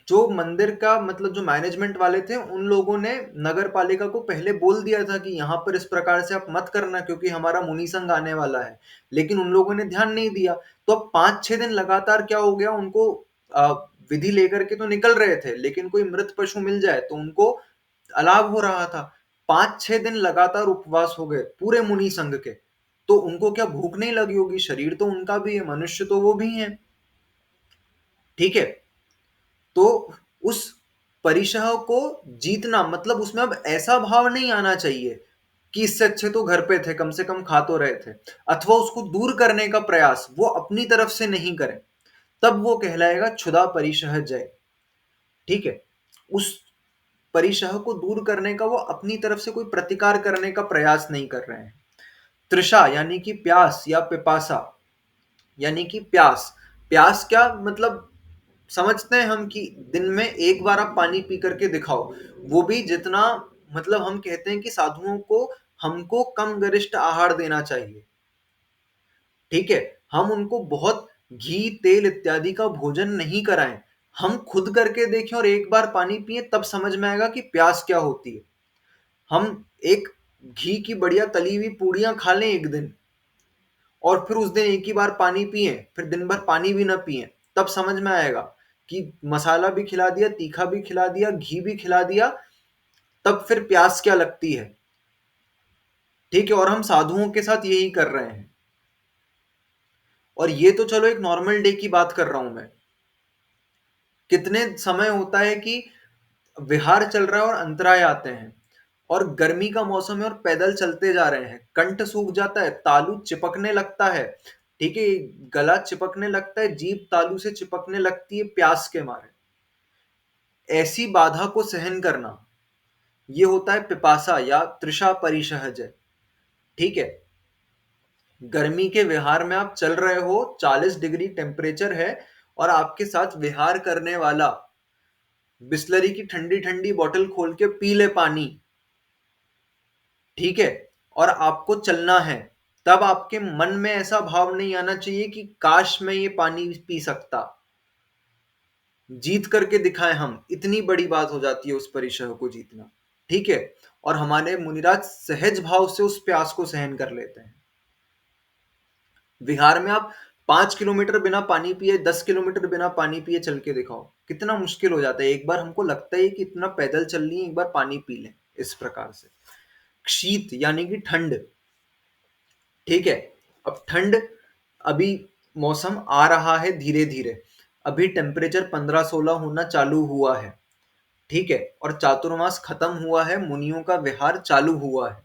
[SPEAKER 1] जो मंदिर का मतलब जो मैनेजमेंट वाले थे, उन लोगों ने नगर पालिका को पहले बोल दिया था कि यहाँ पर इस प्रकार से आप मत करना, क्योंकि हमारा मुनि संघ आने वाला है, लेकिन उन लोगों ने ध्यान नहीं दिया। तो अब 5-6 दिन लगातार क्या हो गया, उनको अ, विधि लेकर के तो निकल रहे थे, लेकिन कोई मृत पशु मिल जाए तो उनको अलाभ हो रहा था। 5-6 दिन लगातार उपवास हो गए पूरे मुनि संघ के, तो उनको क्या भूख नहीं लगी होगी? शरीर तो उनका भी है, मनुष्य तो वो भी है। ठीक है, तो उस परिशह को जीतना मतलब उसमें अब ऐसा भाव नहीं आना चाहिए कि इससे अच्छे तो घर पे थे, कम से कम खा तो रहे थे, अथवा उसको दूर करने का प्रयास वो अपनी तरफ से नहीं करें, तब वो कहलाएगा क्षुधा परिशह जय। ठीक है, उस परिशह को दूर करने का वो अपनी तरफ से कोई प्रतिकार करने का प्रयास नहीं कर रहे हैं। तृषा यानी कि प्यास या पिपासा, यानी कि प्यास। प्यास क्या मतलब, समझते हैं हम कि दिन में एक बार आप पानी पी करके दिखाओ, वो भी जितना, मतलब हम कहते हैं कि साधुओं को हमको कम गरिष्ठ आहार देना चाहिए, ठीक है, हम उनको बहुत घी तेल इत्यादि का भोजन नहीं कराएं, हम खुद करके देखें और एक बार पानी पिए, तब समझ में आएगा कि प्यास क्या होती है। हम एक घी की बढ़िया तली हुई पूड़ियां खा लें एक दिन, और फिर उस दिन एक ही बार पानी पिए, फिर दिन भर पानी भी ना पिए, तब समझ में आएगा कि मसाला भी खिला दिया, तीखा भी खिला दिया, घी भी खिला दिया, तब फिर प्यास क्या लगती है। ठीक है, और हम साधुओं के साथ यही कर रहे हैं। और ये तो चलो एक नॉर्मल डे की बात कर रहा हूं मैं, कितने समय होता है कि विहार चल रहा है और अंतराय आते हैं, और गर्मी का मौसम है और पैदल चलते जा रहे हैं, कंठ सूख जाता है, तालू चिपकने लगता है, ठीक है, गला चिपकने लगता है, जीभ तालू से चिपकने लगती है प्यास के मारे। ऐसी बाधा को सहन करना, ये होता है पिपासा या तृषा परिसहज। ठीक है, गर्मी के विहार में आप चल रहे हो, 40 डिग्री टेम्परेचर है, और आपके साथ विहार करने वाला बिस्लरी की ठंडी ठंडी बोतल खोल के पी ले पानी, ठीक है, और आपको चलना है, तब आपके मन में ऐसा भाव नहीं आना चाहिए कि काश मैं ये पानी पी सकता, जीत करके दिखाएं हम, इतनी बड़ी बात हो जाती है उस परिसर को जीतना। ठीक है, और हमारे मुनिराज सहज भाव से उस प्यास को सहन कर लेते हैं। बिहार में आप 5 किलोमीटर बिना पानी पिए, 10 किलोमीटर बिना पानी पिए चल के दिखाओ, कितना मुश्किल हो जाता है। एक बार हमको लगता है कि इतना पैदल चल रही है, एक बार पानी पी लें, इस प्रकार से। शीत यानी कि ठंड, ठीक है, अब ठंड, अभी मौसम आ रहा है धीरे धीरे, अभी टेम्परेचर 15-16 होना चालू हुआ है, ठीक है, और चातुर्मास खत्म हुआ है, मुनियों का विहार चालू हुआ है।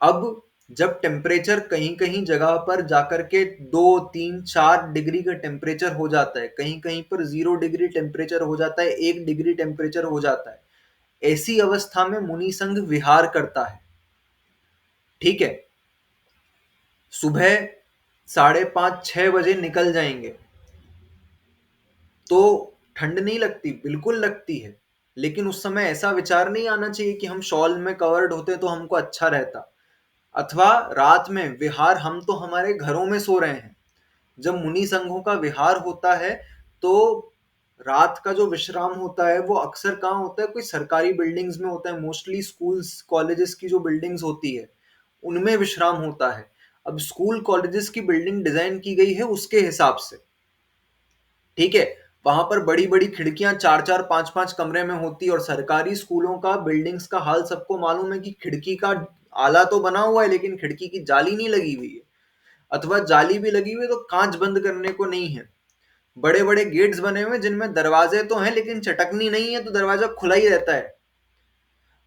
[SPEAKER 1] अब जब टेम्परेचर कहीं कहीं जगह पर जाकर के 2, 3, 4 डिग्री का टेम्परेचर हो जाता है, कहीं कहीं पर 0 डिग्री टेम्परेचर हो जाता है, 1 डिग्री टेम्परेचर हो जाता है, ऐसी अवस्था में मुनि संघ विहार करता है। ठीक है, सुबह 5:30-6 बजे निकल जाएंगे तो ठंड नहीं लगती, बिल्कुल लगती है, लेकिन उस समय ऐसा विचार नहीं आना चाहिए कि हम शॉल में कवर्ड होते तो हमको अच्छा रहता, अथवा रात में विहार, हम तो हमारे घरों में सो रहे हैं, जब मुनि संघों का विहार होता है तो रात का जो विश्राम होता है वो अक्सर कहाँ होता है, कोई सरकारी बिल्डिंग्स में होता है, मोस्टली स्कूल्स कॉलेजेस की जो बिल्डिंग्स होती है उनमें विश्राम होता है। अब स्कूल कॉलेजेस की बिल्डिंग डिजाइन की गई है उसके हिसाब से, ठीक है, वहां पर बड़ी बड़ी खिड़कियां 4-4, 5-5 कमरे में होती है, और सरकारी स्कूलों का बिल्डिंग्स का हाल सबको मालूम है कि खिड़की का आला तो बना हुआ है लेकिन खिड़की की जाली नहीं लगी हुई है, अथवा जाली भी लगी हुई है तो कांच बंद करने को नहीं है, बड़े बड़े गेट्स बने हुए हैं जिनमें दरवाजे तो हैं लेकिन चटकनी नहीं है, तो दरवाजा खुला ही रहता है।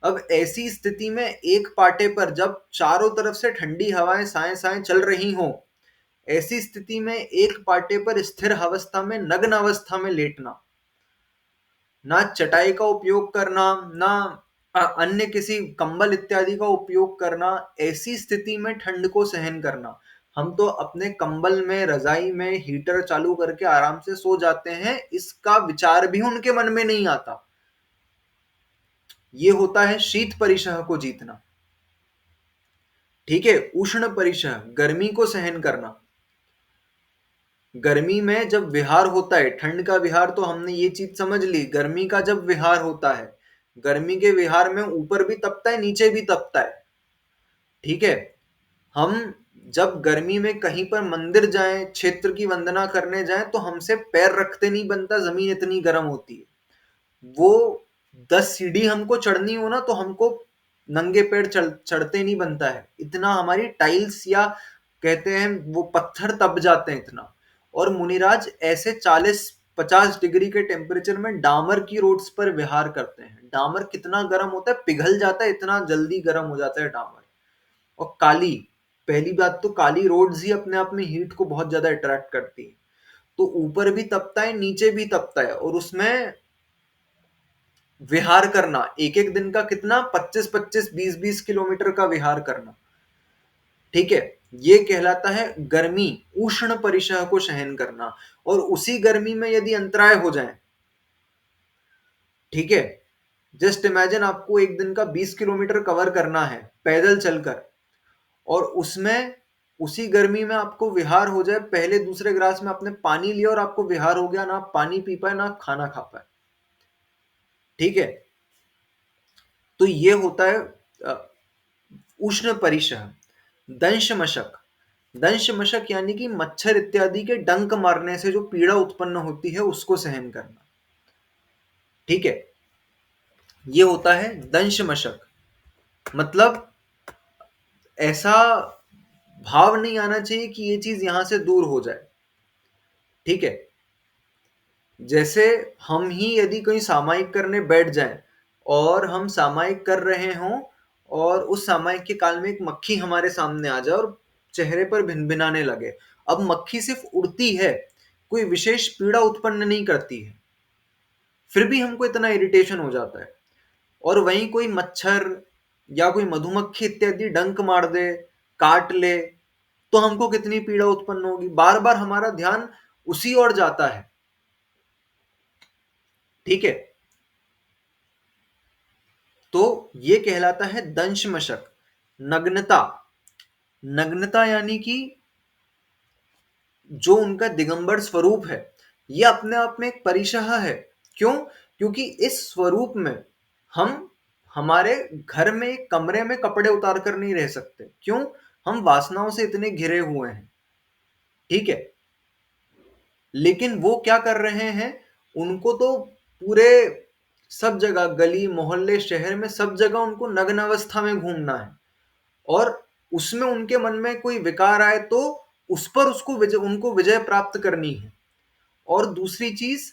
[SPEAKER 1] अब ऐसी स्थिति में एक पाटे पर जब चारों तरफ से ठंडी हवाएं साए साए चल रही हों, ऐसी स्थिति में एक पाटे पर स्थिर अवस्था में नग्न अवस्था में लेटना, ना चटाई का उपयोग करना, ना अन्य किसी कंबल इत्यादि का उपयोग करना, ऐसी स्थिति में ठंड को सहन करना। हम तो अपने कंबल में, रजाई में हीटर चालू करके आराम से सो जाते हैं, इसका विचार भी उनके मन में नहीं आता। ये होता है शीत परिशह को जीतना। ठीक है, उष्ण परिशह, गर्मी को सहन करना। गर्मी में जब विहार होता है, ठंड का विहार तो हमने ये चीज समझ ली, गर्मी का जब विहार होता है, गर्मी के विहार में ऊपर भी तपता है नीचे भी तपता है, ठीक है, हम जब गर्मी में कहीं पर मंदिर जाएं, क्षेत्र की वंदना करने जाएं, तो हमसे पैर रखते नहीं बनता, जमीन इतनी गर्म होती है। वो 10 सीढ़ी हमको चढ़नी हो ना तो हमको नंगे पैर चढ़ते नहीं बनता है, इतना हमारी टाइल्स या कहते हैं वो पत्थर तप जाते हैं इतना। और मुनिराज ऐसे 40-50 डिग्री के टेम्परेचर में डामर की रोड्स पर विहार करते हैं। डामर कितना गर्म होता है, पिघल जाता है, इतना जल्दी गर्म हो जाता है डामर। और काली, पहली बात तो काली रोड्स ही अपने आप में हीट को बहुत ज्यादा अट्रैक्ट करती है, तो ऊपर भी तपता है नीचे भी तपता है, और उसमें विहार करना एक एक दिन का कितना, 25-25, 20-20 किलोमीटर का विहार करना, ठीक है, ये कहलाता है गर्मी, उष्ण परिसह को सहन करना। और उसी गर्मी में यदि अंतराय हो जाए, ठीक है, जस्ट इमेजिन आपको एक दिन का 20 किलोमीटर कवर करना है पैदल चलकर, और उसमें उसी गर्मी में आपको विहार हो जाए, पहले दूसरे ग्लास में आपने पानी लिया और आपको विहार हो गया, ना आप पानी पी पाए ना आप खाना खा पाए, ठीक है, तो ये होता है उष्ण परिसह। दंश मशक, दंश मशक यानी कि मच्छर इत्यादि के डंक मारने से जो पीड़ा उत्पन्न होती है उसको सहन करना, ठीक है, ये होता है दंश मशक। मतलब ऐसा भाव नहीं आना चाहिए कि ये चीज यहां से दूर हो जाए, ठीक है, जैसे हम ही यदि कोई सामायिक करने बैठ जाएं और हम सामायिक कर रहे हों और उस सामायिक के काल में एक मक्खी हमारे सामने आ जाए और चेहरे पर भिनभिनाने लगे। अब मक्खी सिर्फ उड़ती है, कोई विशेष पीड़ा उत्पन्न नहीं करती है, फिर भी हमको इतना इरिटेशन हो जाता है। और वहीं कोई मच्छर या कोई मधुमक्खी इत्यादि डंक मार दे, काट ले, तो हमको कितनी पीड़ा उत्पन्न होगी, बार बार हमारा ध्यान उसी ओर जाता है, ठीक है। तो ये कहलाता है दंश मशक। नग्नता, नग्नता यानी कि जो उनका दिगंबर स्वरूप है, ये अपने आप में एक परिशह है। क्यों? क्योंकि इस स्वरूप में हम हमारे घर में एक कमरे में कपड़े उतार कर नहीं रह सकते। क्यों? हम वासनाओं से इतने घिरे हुए हैं, ठीक है। लेकिन वो क्या कर रहे हैं, उनको तो पूरे सब जगह, गली मोहल्ले शहर में सब जगह उनको नग्न अवस्था में घूमना है, और उसमें उनके मन में कोई विकार आए तो उस पर उनको विजय प्राप्त करनी है। और दूसरी चीज,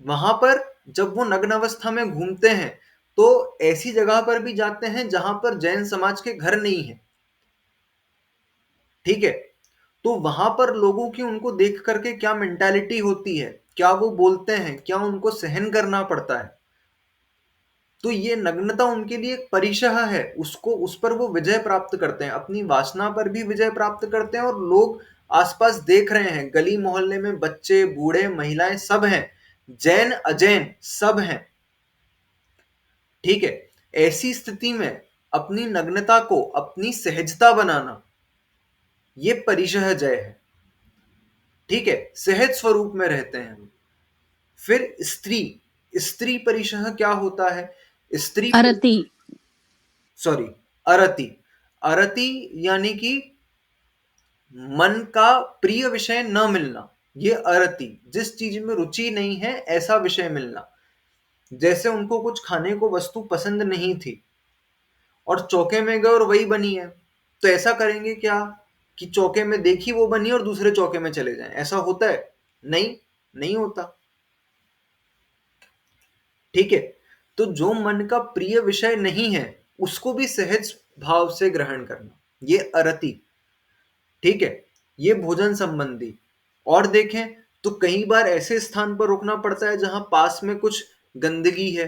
[SPEAKER 1] वहां पर जब वो नग्न अवस्था में घूमते हैं तो ऐसी जगह पर भी जाते हैं जहां पर जैन समाज के घर नहीं है, ठीक है। तो वहां पर लोगों की उनको देख करके क्या मेंटालिटी होती है, क्या वो बोलते हैं, क्या उनको सहन करना पड़ता है। तो ये नग्नता उनके लिए एक परिशह है, उसको उस पर वो विजय प्राप्त करते हैं, अपनी वासना पर भी विजय प्राप्त करते हैं। और लोग आसपास देख रहे हैं, गली मोहल्ले में बच्चे बूढ़े महिलाएं सब हैं, जैन अजैन सब हैं, ठीक है। ऐसी स्थिति में अपनी नग्नता को अपनी सहजता बनाना, ये परिशह जय है, ठीक है, सहज स्वरूप में रहते हैं हम। फिर स्त्री, स्त्री परिशह क्या होता है? स्त्री,
[SPEAKER 2] अरति।
[SPEAKER 1] सॉरी, अरति, अरति यानी कि मन का प्रिय विषय न मिलना, ये अरति, जिस चीज में रुचि नहीं है ऐसा विषय मिलना। जैसे उनको कुछ खाने को वस्तु पसंद नहीं थी और चौके में गए और वही बनी है, तो ऐसा करेंगे क्या कि चौके में देखी वो बनी और दूसरे चौके में चले जाएं? ऐसा होता है? नहीं, नहीं होता, ठीक है। तो जो मन का प्रिय विषय नहीं है उसको भी सहज भाव से ग्रहण करना, ये अरति, ठीक है, ये भोजन संबंधी। और देखें तो कई बार ऐसे स्थान पर रुकना पड़ता है जहां पास में कुछ गंदगी है,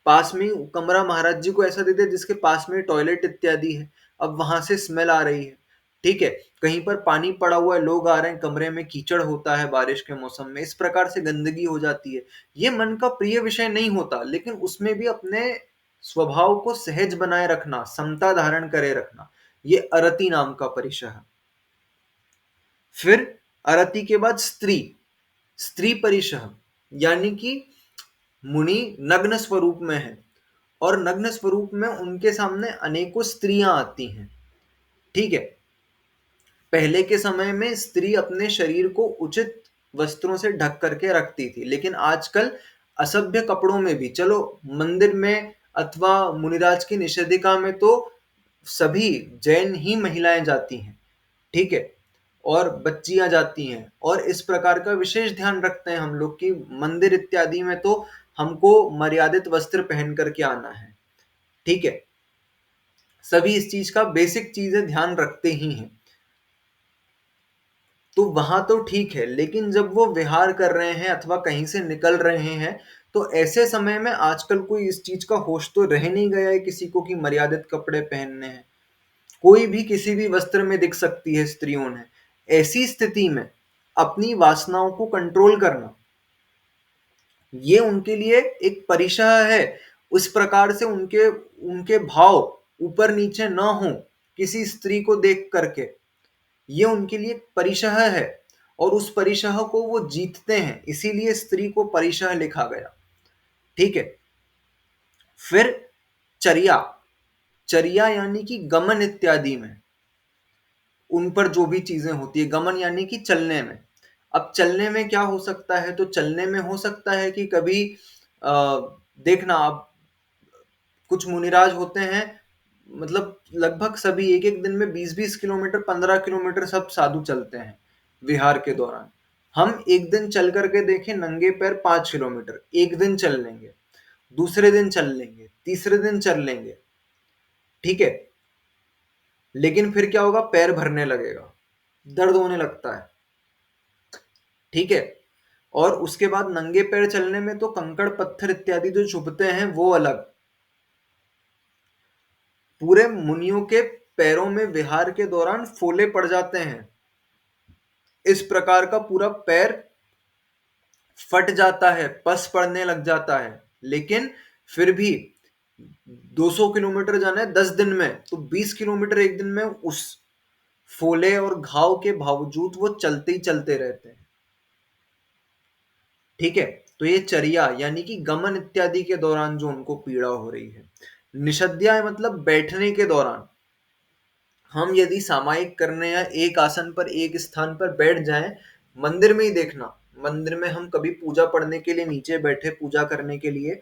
[SPEAKER 1] पास में कमरा महाराज जी को ऐसा देते हैं जिसके पास में टॉयलेट इत्यादि है, अब वहां से स्मेल आ रही है, ठीक है। कहीं पर पानी पड़ा हुआ है, लोग आ रहे हैं, कमरे में कीचड़ होता है बारिश के मौसम में, इस प्रकार से गंदगी हो जाती है। ये मन का प्रिय विषय नहीं होता, लेकिन उसमें भी अपने स्वभाव को सहज बनाए रखना, समता धारण करे रखना, ये अरति नाम का परिचय है। फिर अरति के बाद स्त्री, स्त्री परिशह, यानी कि मुनि नग्न स्वरूप में है और नग्न स्वरूप में उनके सामने अनेकों स्त्रियां आती हैं, ठीक है। पहले के समय में स्त्री अपने शरीर को उचित वस्त्रों से ढक करके रखती थी, लेकिन आजकल असभ्य कपड़ों में भी, चलो मंदिर में अथवा मुनिराज की निषेधिका में तो सभी जैन ही महिलाएं जाती हैं, ठीक है, और बच्चियां जाती हैं, और इस प्रकार का विशेष ध्यान रखते हैं हम लोग कि मंदिर इत्यादि में तो हमको मर्यादित वस्त्र पहन करके आना है, ठीक है। सभी इस चीज का बेसिक चीजें ध्यान रखते ही हैं। तो वहां तो ठीक है, लेकिन जब वो विहार कर रहे हैं अथवा कहीं से निकल रहे हैं, तो ऐसे समय में आजकल कोई इस चीज का होश तो रह नहीं गया है किसी को कि मर्यादित कपड़े पहनने हैं। कोई भी किसी भी वस्त्र में दिख सकती है स्त्रियों ने। ऐसी स्थिति में अपनी वासनाओं को कंट्रोल करना, ये उनके लिए एक परिशह है। उस प्रकार से उनके उनके भाव ऊपर नीचे न हो किसी स्त्री को देख करके, ये उनके लिए एक परिशह है, और उस परिशह को वो जीतते हैं, इसीलिए स्त्री को परिशह लिखा गया। ठीक है। फिर चर्या, चर्या यानी कि गमन इत्यादि में उन पर जो भी चीजें होती है, गमन यानी कि चलने में। अब चलने में क्या हो सकता है, तो चलने में हो सकता है कि कभी देखना आप, कुछ मुनिराज होते हैं, मतलब लगभग सभी एक एक दिन में 20-20 किलोमीटर, 15 किलोमीटर सब साधु चलते हैं विहार के दौरान। हम एक दिन चल करके देखें, नंगे पैर 5 किलोमीटर एक दिन चल लेंगे, दूसरे दिन चल लेंगे, तीसरे दिन चल लेंगे। ठीक है। लेकिन फिर क्या होगा, पैर भरने लगेगा, दर्द होने लगता है। ठीक है। और उसके बाद नंगे पैर चलने में तो कंकड़ पत्थर इत्यादि जो चुभते हैं वो अलग। पूरे मुनियों के पैरों में विहार के दौरान फोले पड़ जाते हैं, इस प्रकार का पूरा पैर फट जाता है, पस पड़ने लग जाता है। लेकिन फिर भी 200 किलोमीटर जाना है 10 दिन में, तो 20 किलोमीटर एक दिन में उस फोले और घाव के बावजूद वो चलते ही चलते रहते हैं। ठीक है। तो ये चर्या यानी कि गमन इत्यादि के दौरान जो उनको पीड़ा हो रही है। निषद्या मतलब बैठने के दौरान, हम यदि सामायिक करने या एक आसन पर एक स्थान पर बैठ जाएं, मंदिर में ही देखना, मंदिर में हम कभी पूजा पढ़ने के लिए नीचे बैठे, पूजा करने के लिए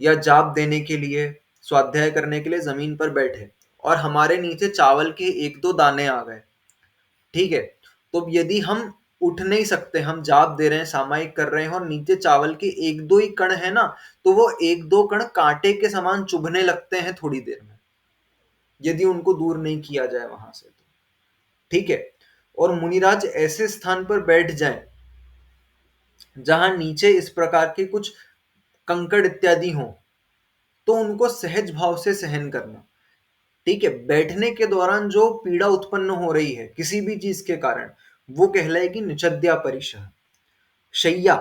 [SPEAKER 1] या जाप देने के लिए, स्वाध्याय करने के लिए जमीन पर बैठे, और हमारे नीचे चावल के एक दो दाने आ गए। ठीक है। तो यदि हम उठ नहीं सकते, हम जाप दे रहे हैं, सामायिक कर रहे हैं, और नीचे चावल के एक दो ही कण है ना, तो वो एक दो कण कांटे के समान चुभने लगते हैं थोड़ी देर में, यदि उनको दूर नहीं किया जाए वहां से तो। ठीक है। और मुनिराज ऐसे स्थान पर बैठ जाएं जहां नीचे इस प्रकार के कुछ कंकड़ इत्यादि हो, तो उनको सहज भाव से सहन करना। ठीक है। बैठने के दौरान जो पीड़ा उत्पन्न हो रही है किसी भी चीज के कारण, वो कहलाएगी निषद्या परिशह। शैया,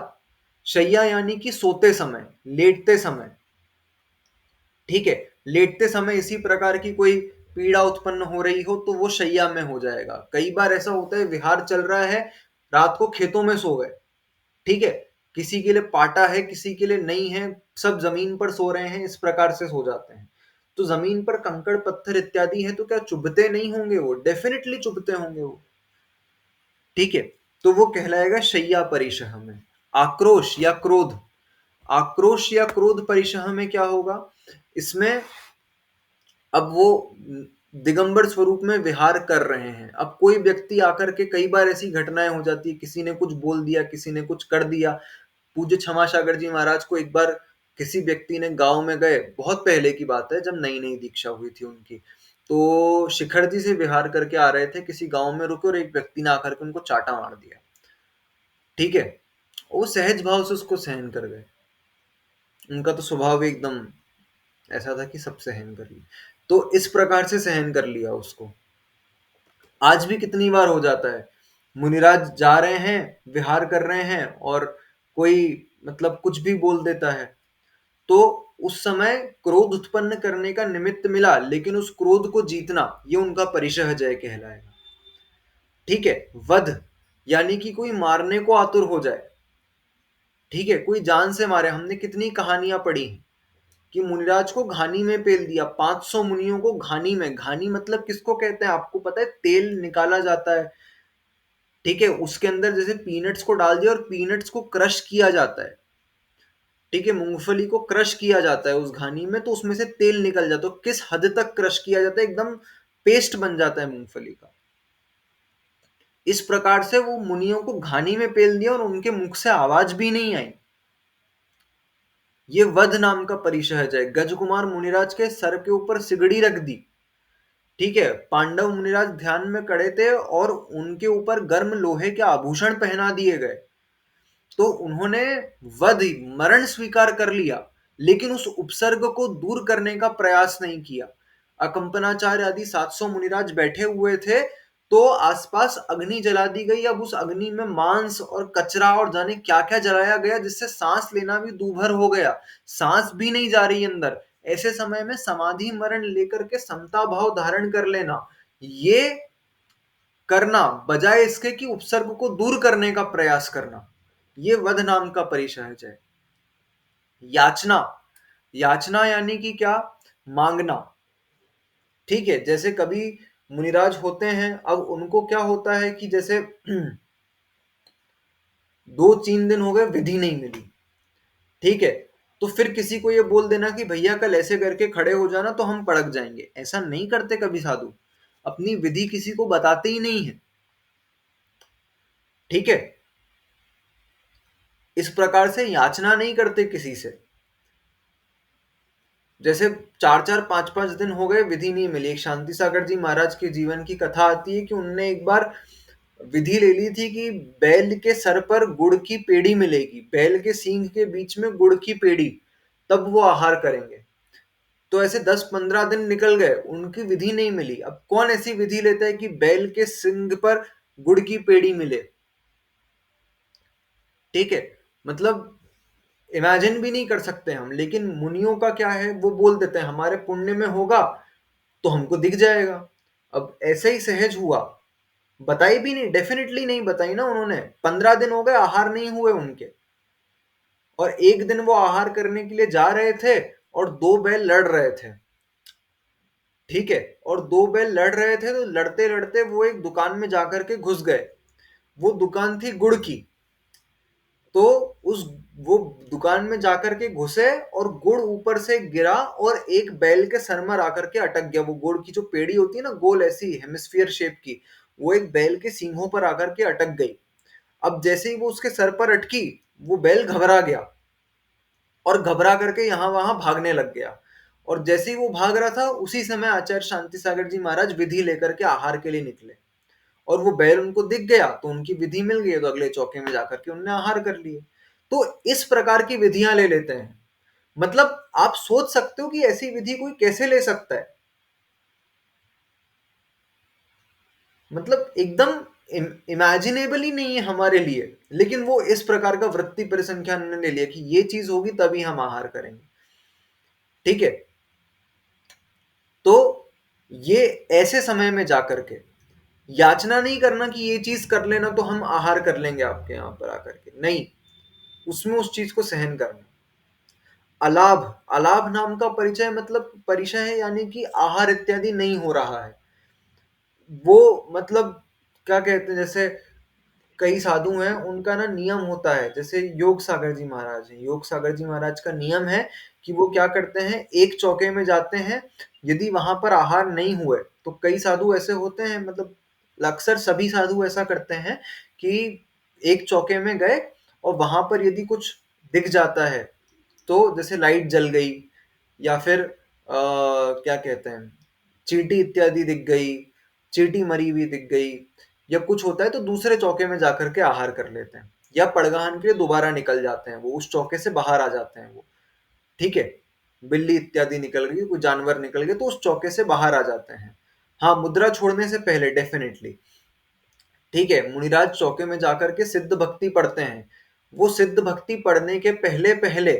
[SPEAKER 1] शैया यानी कि सोते समय, लेटते समय। ठीक है। लेटते समय इसी प्रकार की कोई पीड़ा उत्पन्न हो रही हो तो वो शैया में हो जाएगा। कई बार ऐसा होता है, विहार चल रहा है, रात को खेतों में सो गए। ठीक है। किसी के लिए पाटा है, किसी के लिए नहीं है, सब जमीन पर सो रहे हैं, इस प्रकार से सो जाते हैं। तो जमीन पर कंकड़ पत्थर इत्यादि है, तो क्या चुभते नहीं होंगे? वो डेफिनेटली चुभते होंगे वो। ठीक है। तो वो कहलाएगा शैया परिशह में। आक्रोश या क्रोध, आक्रोश या क्रोध परिशह में क्या होगा, इसमें अब वो दिगंबर स्वरूप में विहार कर रहे हैं। अब कोई व्यक्ति आकर के, कई बार ऐसी घटनाएं हो जाती है, किसी ने कुछ बोल दिया, किसी ने कुछ कर दिया। पूज्य क्षमा सागर जी महाराज को एक बार किसी व्यक्ति ने, गांव में गए, बहुत पहले की बात है, जब नई नई दीक्षा हुई थी उनकी, तो शिखर जी से विहार करके आ रहे थे, किसी गांव में रुके और एक व्यक्ति ने आकर के उनको चाटा मार दिया। ठीक है। वो सहज भाव से उसको सहन कर गए, उनका तो स्वभाव एकदम ऐसा था कि सब सहन कर लिया। तो इस प्रकार से सहन कर लिया उसको। आज भी कितनी बार हो जाता है, मुनिराज जा रहे हैं, विहार कर रहे हैं, और कोई मतलब कुछ भी बोल देता है, तो उस समय क्रोध उत्पन्न करने का निमित्त मिला, लेकिन उस क्रोध को जीतना, ये उनका परिशह जय कहलाएगा। ठीक है। वध यानी कि कोई मारने को आतुर हो जाए। ठीक है। कोई जान से मारे, हमने कितनी कहानियां पढ़ी कि मुनिराज को घानी में पेल दिया, 500 मुनियों को घानी में। घानी मतलब किसको कहते हैं आपको पता है? तेल निकाला जाता है। ठीक है। उसके अंदर जैसे पीनट्स को डाल दिया और पीनट्स को क्रश किया जाता है। ठीक है। मूंगफली को क्रश किया जाता है उस घानी में, तो उसमें से तेल निकल जाता है। तो किस हद तक क्रश किया जाता है, एकदम पेस्ट बन जाता है मूंगफली का। इस प्रकार से वो मुनियों को घानी में पेल दिया और उनके मुख से आवाज भी नहीं आई। ये वध नाम का परिशह जय। गजकुमार मुनिराज के सर के ऊपर सिगड़ी रख दी। ठीक है। पांडव मुनिराज ध्यान में खड़े थे और उनके ऊपर गर्म लोहे के आभूषण पहना दिए गए, तो उन्होंने वध, मरण स्वीकार कर लिया, लेकिन उस उपसर्ग को दूर करने का प्रयास नहीं किया। अकंपनाचार्य आदि 700 मुनिराज बैठे हुए थे, तो आसपास अग्नि जला दी गई। अब उस अग्नि में मांस और कचरा और जाने क्या क्या जलाया गया, जिससे सांस लेना भी दूभर हो गया, सांस भी नहीं जा रही अंदर। ऐसे समय में समाधि मरण लेकर के समता भाव धारण कर लेना, ये करना बजाय इसके कि उपसर्ग को दूर करने का प्रयास करना, ये वध नाम का परिसहज है। याचना, याचना यानी कि क्या, मांगना। ठीक है, जैसे कभी मुनिराज होते हैं, अब उनको क्या होता है कि जैसे 2-3 दिन हो गए विधि नहीं मिली, ठीक है, तो फिर किसी को ये बोल देना कि भैया कल ऐसे करके खड़े हो जाना तो हम पड़क जाएंगे। ऐसा नहीं करते कभी साधु, अपनी विधि किसी को बताते ही नहीं है। ठीक है, इस प्रकार से याचना नहीं करते किसी से। जैसे 4-4 5-5 दिन हो गए विधि नहीं मिली। एक शांति सागर जी महाराज के जीवन की कथा आती है कि उनने एक बार विधि ले ली थी कि बैल के सर पर गुड़ की पेड़ी मिलेगी, बैल के सींग के बीच में गुड़ की पेड़ी, तब वो आहार करेंगे। तो ऐसे 10-15 दिन निकल गए, उनकी विधि नहीं मिली। अब कौन ऐसी विधि लेता है कि बैल के सींग पर गुड़ की पेड़ी मिले? ठीक है, मतलब इमेजिन भी नहीं कर सकते हम। लेकिन मुनियों का क्या है, वो बोल देते हैं हमारे पुण्य में होगा तो हमको दिख जाएगा। अब ऐसे ही सहज हुआ, बताई भी नहीं, डेफिनेटली नहीं बताई ना उन्होंने। 15 दिन हो गए आहार नहीं हुए उनके, और एक दिन वो आहार करने के लिए जा रहे थे और 2 बैल लड़ रहे थे। ठीक है, और 2 बैल लड़ रहे थे, तो लड़ते लड़ते वो एक दुकान में जाकर के घुस गए। वो दुकान थी गुड़ की। तो उस वो दुकान में जाकर के घुसे और गुड़ ऊपर से गिरा और एक बैल के सर में आकर के अटक गया। वो गुड़ की जो पेड़ी होती है ना, गोल ऐसी हेमिस्फीयर शेप की, वो एक बैल के सींगों पर आकर के अटक गई। अब जैसे ही वो उसके सर पर अटकी, वो बैल घबरा गया और घबरा करके यहां वहां भागने लग गया। और जैसे ही वो भाग रहा था, उसी समय आचार्य शांति सागर जी महाराज विधि लेकर के आहार के लिए निकले, और वो बैल उनको दिख गया तो उनकी विधि मिल गई, तो अगले चौके में जाकर के उनने आहार कर लिए। तो इस प्रकार की विधियां ले लेते हैं। मतलब आप सोच सकते हो कि ऐसी विधि कोई कैसे ले सकता है, मतलब एकदम इमेजिनेबल ही नहीं है हमारे लिए। लेकिन वो इस प्रकार का वृत्ति परिसंख्यान ने ले लिया कि ये चीज होगी तभी हम आहार करेंगे। ठीक है, तो ये ऐसे समय में जाकर के याचना नहीं करना कि ये चीज कर लेना तो हम आहार कर लेंगे आपके यहां पर आकर के, नहीं, उसमें उस चीज को सहन करना। अलाभ, अलाभ नाम का परिचय मतलब परिचय है, यानी कि आहार इत्यादि नहीं हो रहा है। वो मतलब क्या कहते हैं, जैसे कई साधु हैं, उनका ना नियम होता है, जैसे योग सागर जी महाराज हैं, योग सागर जी महाराज का नियम है कि वो क्या करते हैं, एक चौके में जाते हैं। यदि वहां पर आहार नहीं हुए, तो कई साधु ऐसे होते हैं, मतलब अक्सर सभी साधु ऐसा करते हैं कि एक चौके में गए और वहां पर यदि कुछ दिख जाता है, तो जैसे लाइट जल गई, या फिर क्या कहते हैं, चींटी इत्यादि दिख गई, चींटी मरी हुई दिख गई, या कुछ होता है, तो दूसरे चौके में जाकर के आहार कर लेते हैं, या पड़गाहन के लिए दोबारा निकल जाते हैं, वो उस चौके से बाहर आ जाते हैं वो। ठीक है, बिल्ली इत्यादि निकल गई, कोई जानवर निकल गए, तो उस चौके से बाहर आ जाते हैं। हाँ, मुद्रा छोड़ने से पहले डेफिनेटली। ठीक है, मुनिराज चौके में जाकर के सिद्ध भक्ति पढ़ते हैं। वो सिद्ध भक्ति पढ़ने के पहले पहले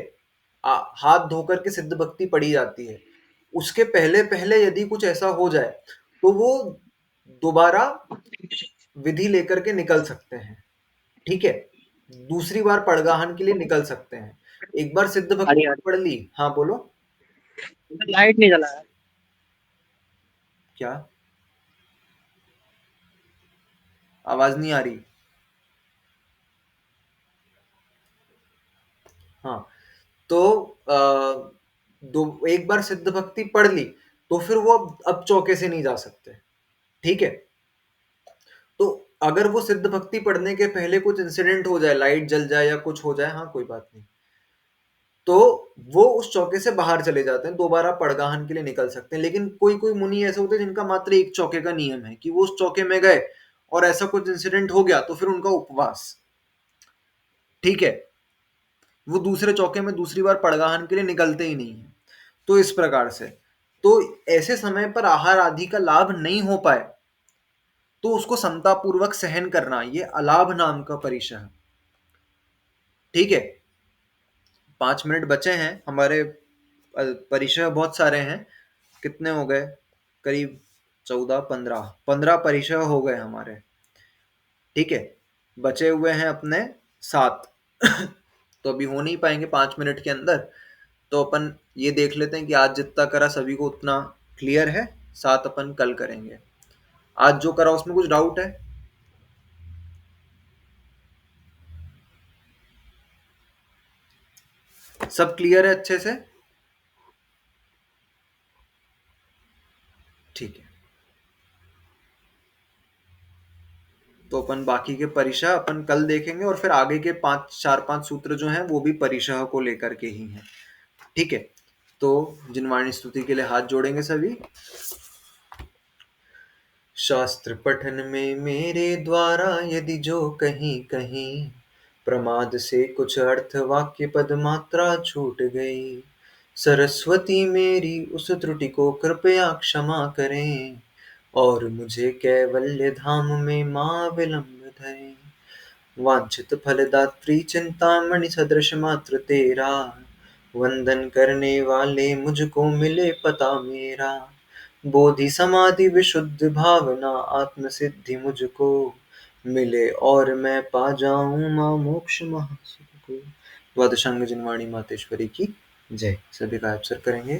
[SPEAKER 1] हाथ धोकर के सिद्ध भक्ति पढ़ी जाती है। उसके पहले पहले यदि कुछ ऐसा हो जाए, तो वो दोबारा विधि लेकर के निकल सकते हैं। ठीक है, दूसरी बार पड़गाहन के लिए निकल सकते हैं। एक बार सिद्ध
[SPEAKER 4] अरे
[SPEAKER 1] भक्ति
[SPEAKER 4] यार,
[SPEAKER 1] पढ़ ली। हाँ बोलो।
[SPEAKER 4] लाइट नहीं जला है।
[SPEAKER 1] क्या, आवाज नहीं आ रही? हाँ, तो एक बार सिद्ध भक्ति पढ़ ली, तो फिर वो अब चौके से नहीं जा सकते। ठीक है, तो अगर वो सिद्ध भक्ति पढ़ने के पहले कुछ इंसिडेंट हो जाए, लाइट जल जाए या कुछ हो जाए, हाँ कोई बात नहीं, तो वो उस चौके से बाहर चले जाते हैं, दोबारा पड़गाहन के लिए निकल सकते हैं। लेकिन कोई कोई मुनि ऐसे होते हैं जिनका मात्र एक चौके का नियम है, कि वो उस चौके में गए और ऐसा कुछ इंसिडेंट हो गया तो फिर उनका उपवास। ठीक है, वो दूसरे चौके में दूसरी बार पड़गाहन के लिए निकलते ही नहीं है। तो इस प्रकार से तो ऐसे समय पर आहार आदि का लाभ नहीं हो पाए तो उसको समतापूर्वक सहन करना, ये अलाभ नाम का परिशह है। ठीक है, 5 मिनट बचे हैं हमारे। परिशह बहुत सारे हैं, कितने हो गए? करीब 14, 15 परिशह हो गए हमारे। ठीक है, बचे हुए हैं अपने 7। तो अभी हो नहीं पाएंगे 5 मिनट के अंदर, तो अपन ये देख लेते हैं कि आज जितना करा सभी को उतना क्लियर है, 7 अपन कल करेंगे। आज जो करा उसमें कुछ डाउट है? सब क्लियर है अच्छे से? ठीक है, तो अपन बाकी के परिशह अपन कल देखेंगे, और फिर आगे के 4-5 सूत्र जो हैं वो भी परिशह को लेकर के ही हैं। ठीक है, तो जिनवाणी स्तुति के लिए हाथ जोड़ेंगे सभी। शास्त्र पठन में मेरे द्वारा यदि जो कहीं कहीं प्रमाद से कुछ अर्थ वाक्य पद मात्रा छूट गई, सरस्वती मेरी उस त्रुटि को कृपया क्षमा करें, और मुझे कैवल्य धाम में मां विलंब धरे। वांछित फलदात्री चिंतामणि सदृश मात्र तेरा, वंदन करने वाले मुझको मिले पता मेरा। बोधि समाधि विशुद्ध भावना आत्म सिद्धि मुझको मिले, और मैं पा जाऊं मां मोक्ष महासुख को। द्वादशांग जिनवाणी मातेश्वरी की जय। सभी का अवसर करेंगे।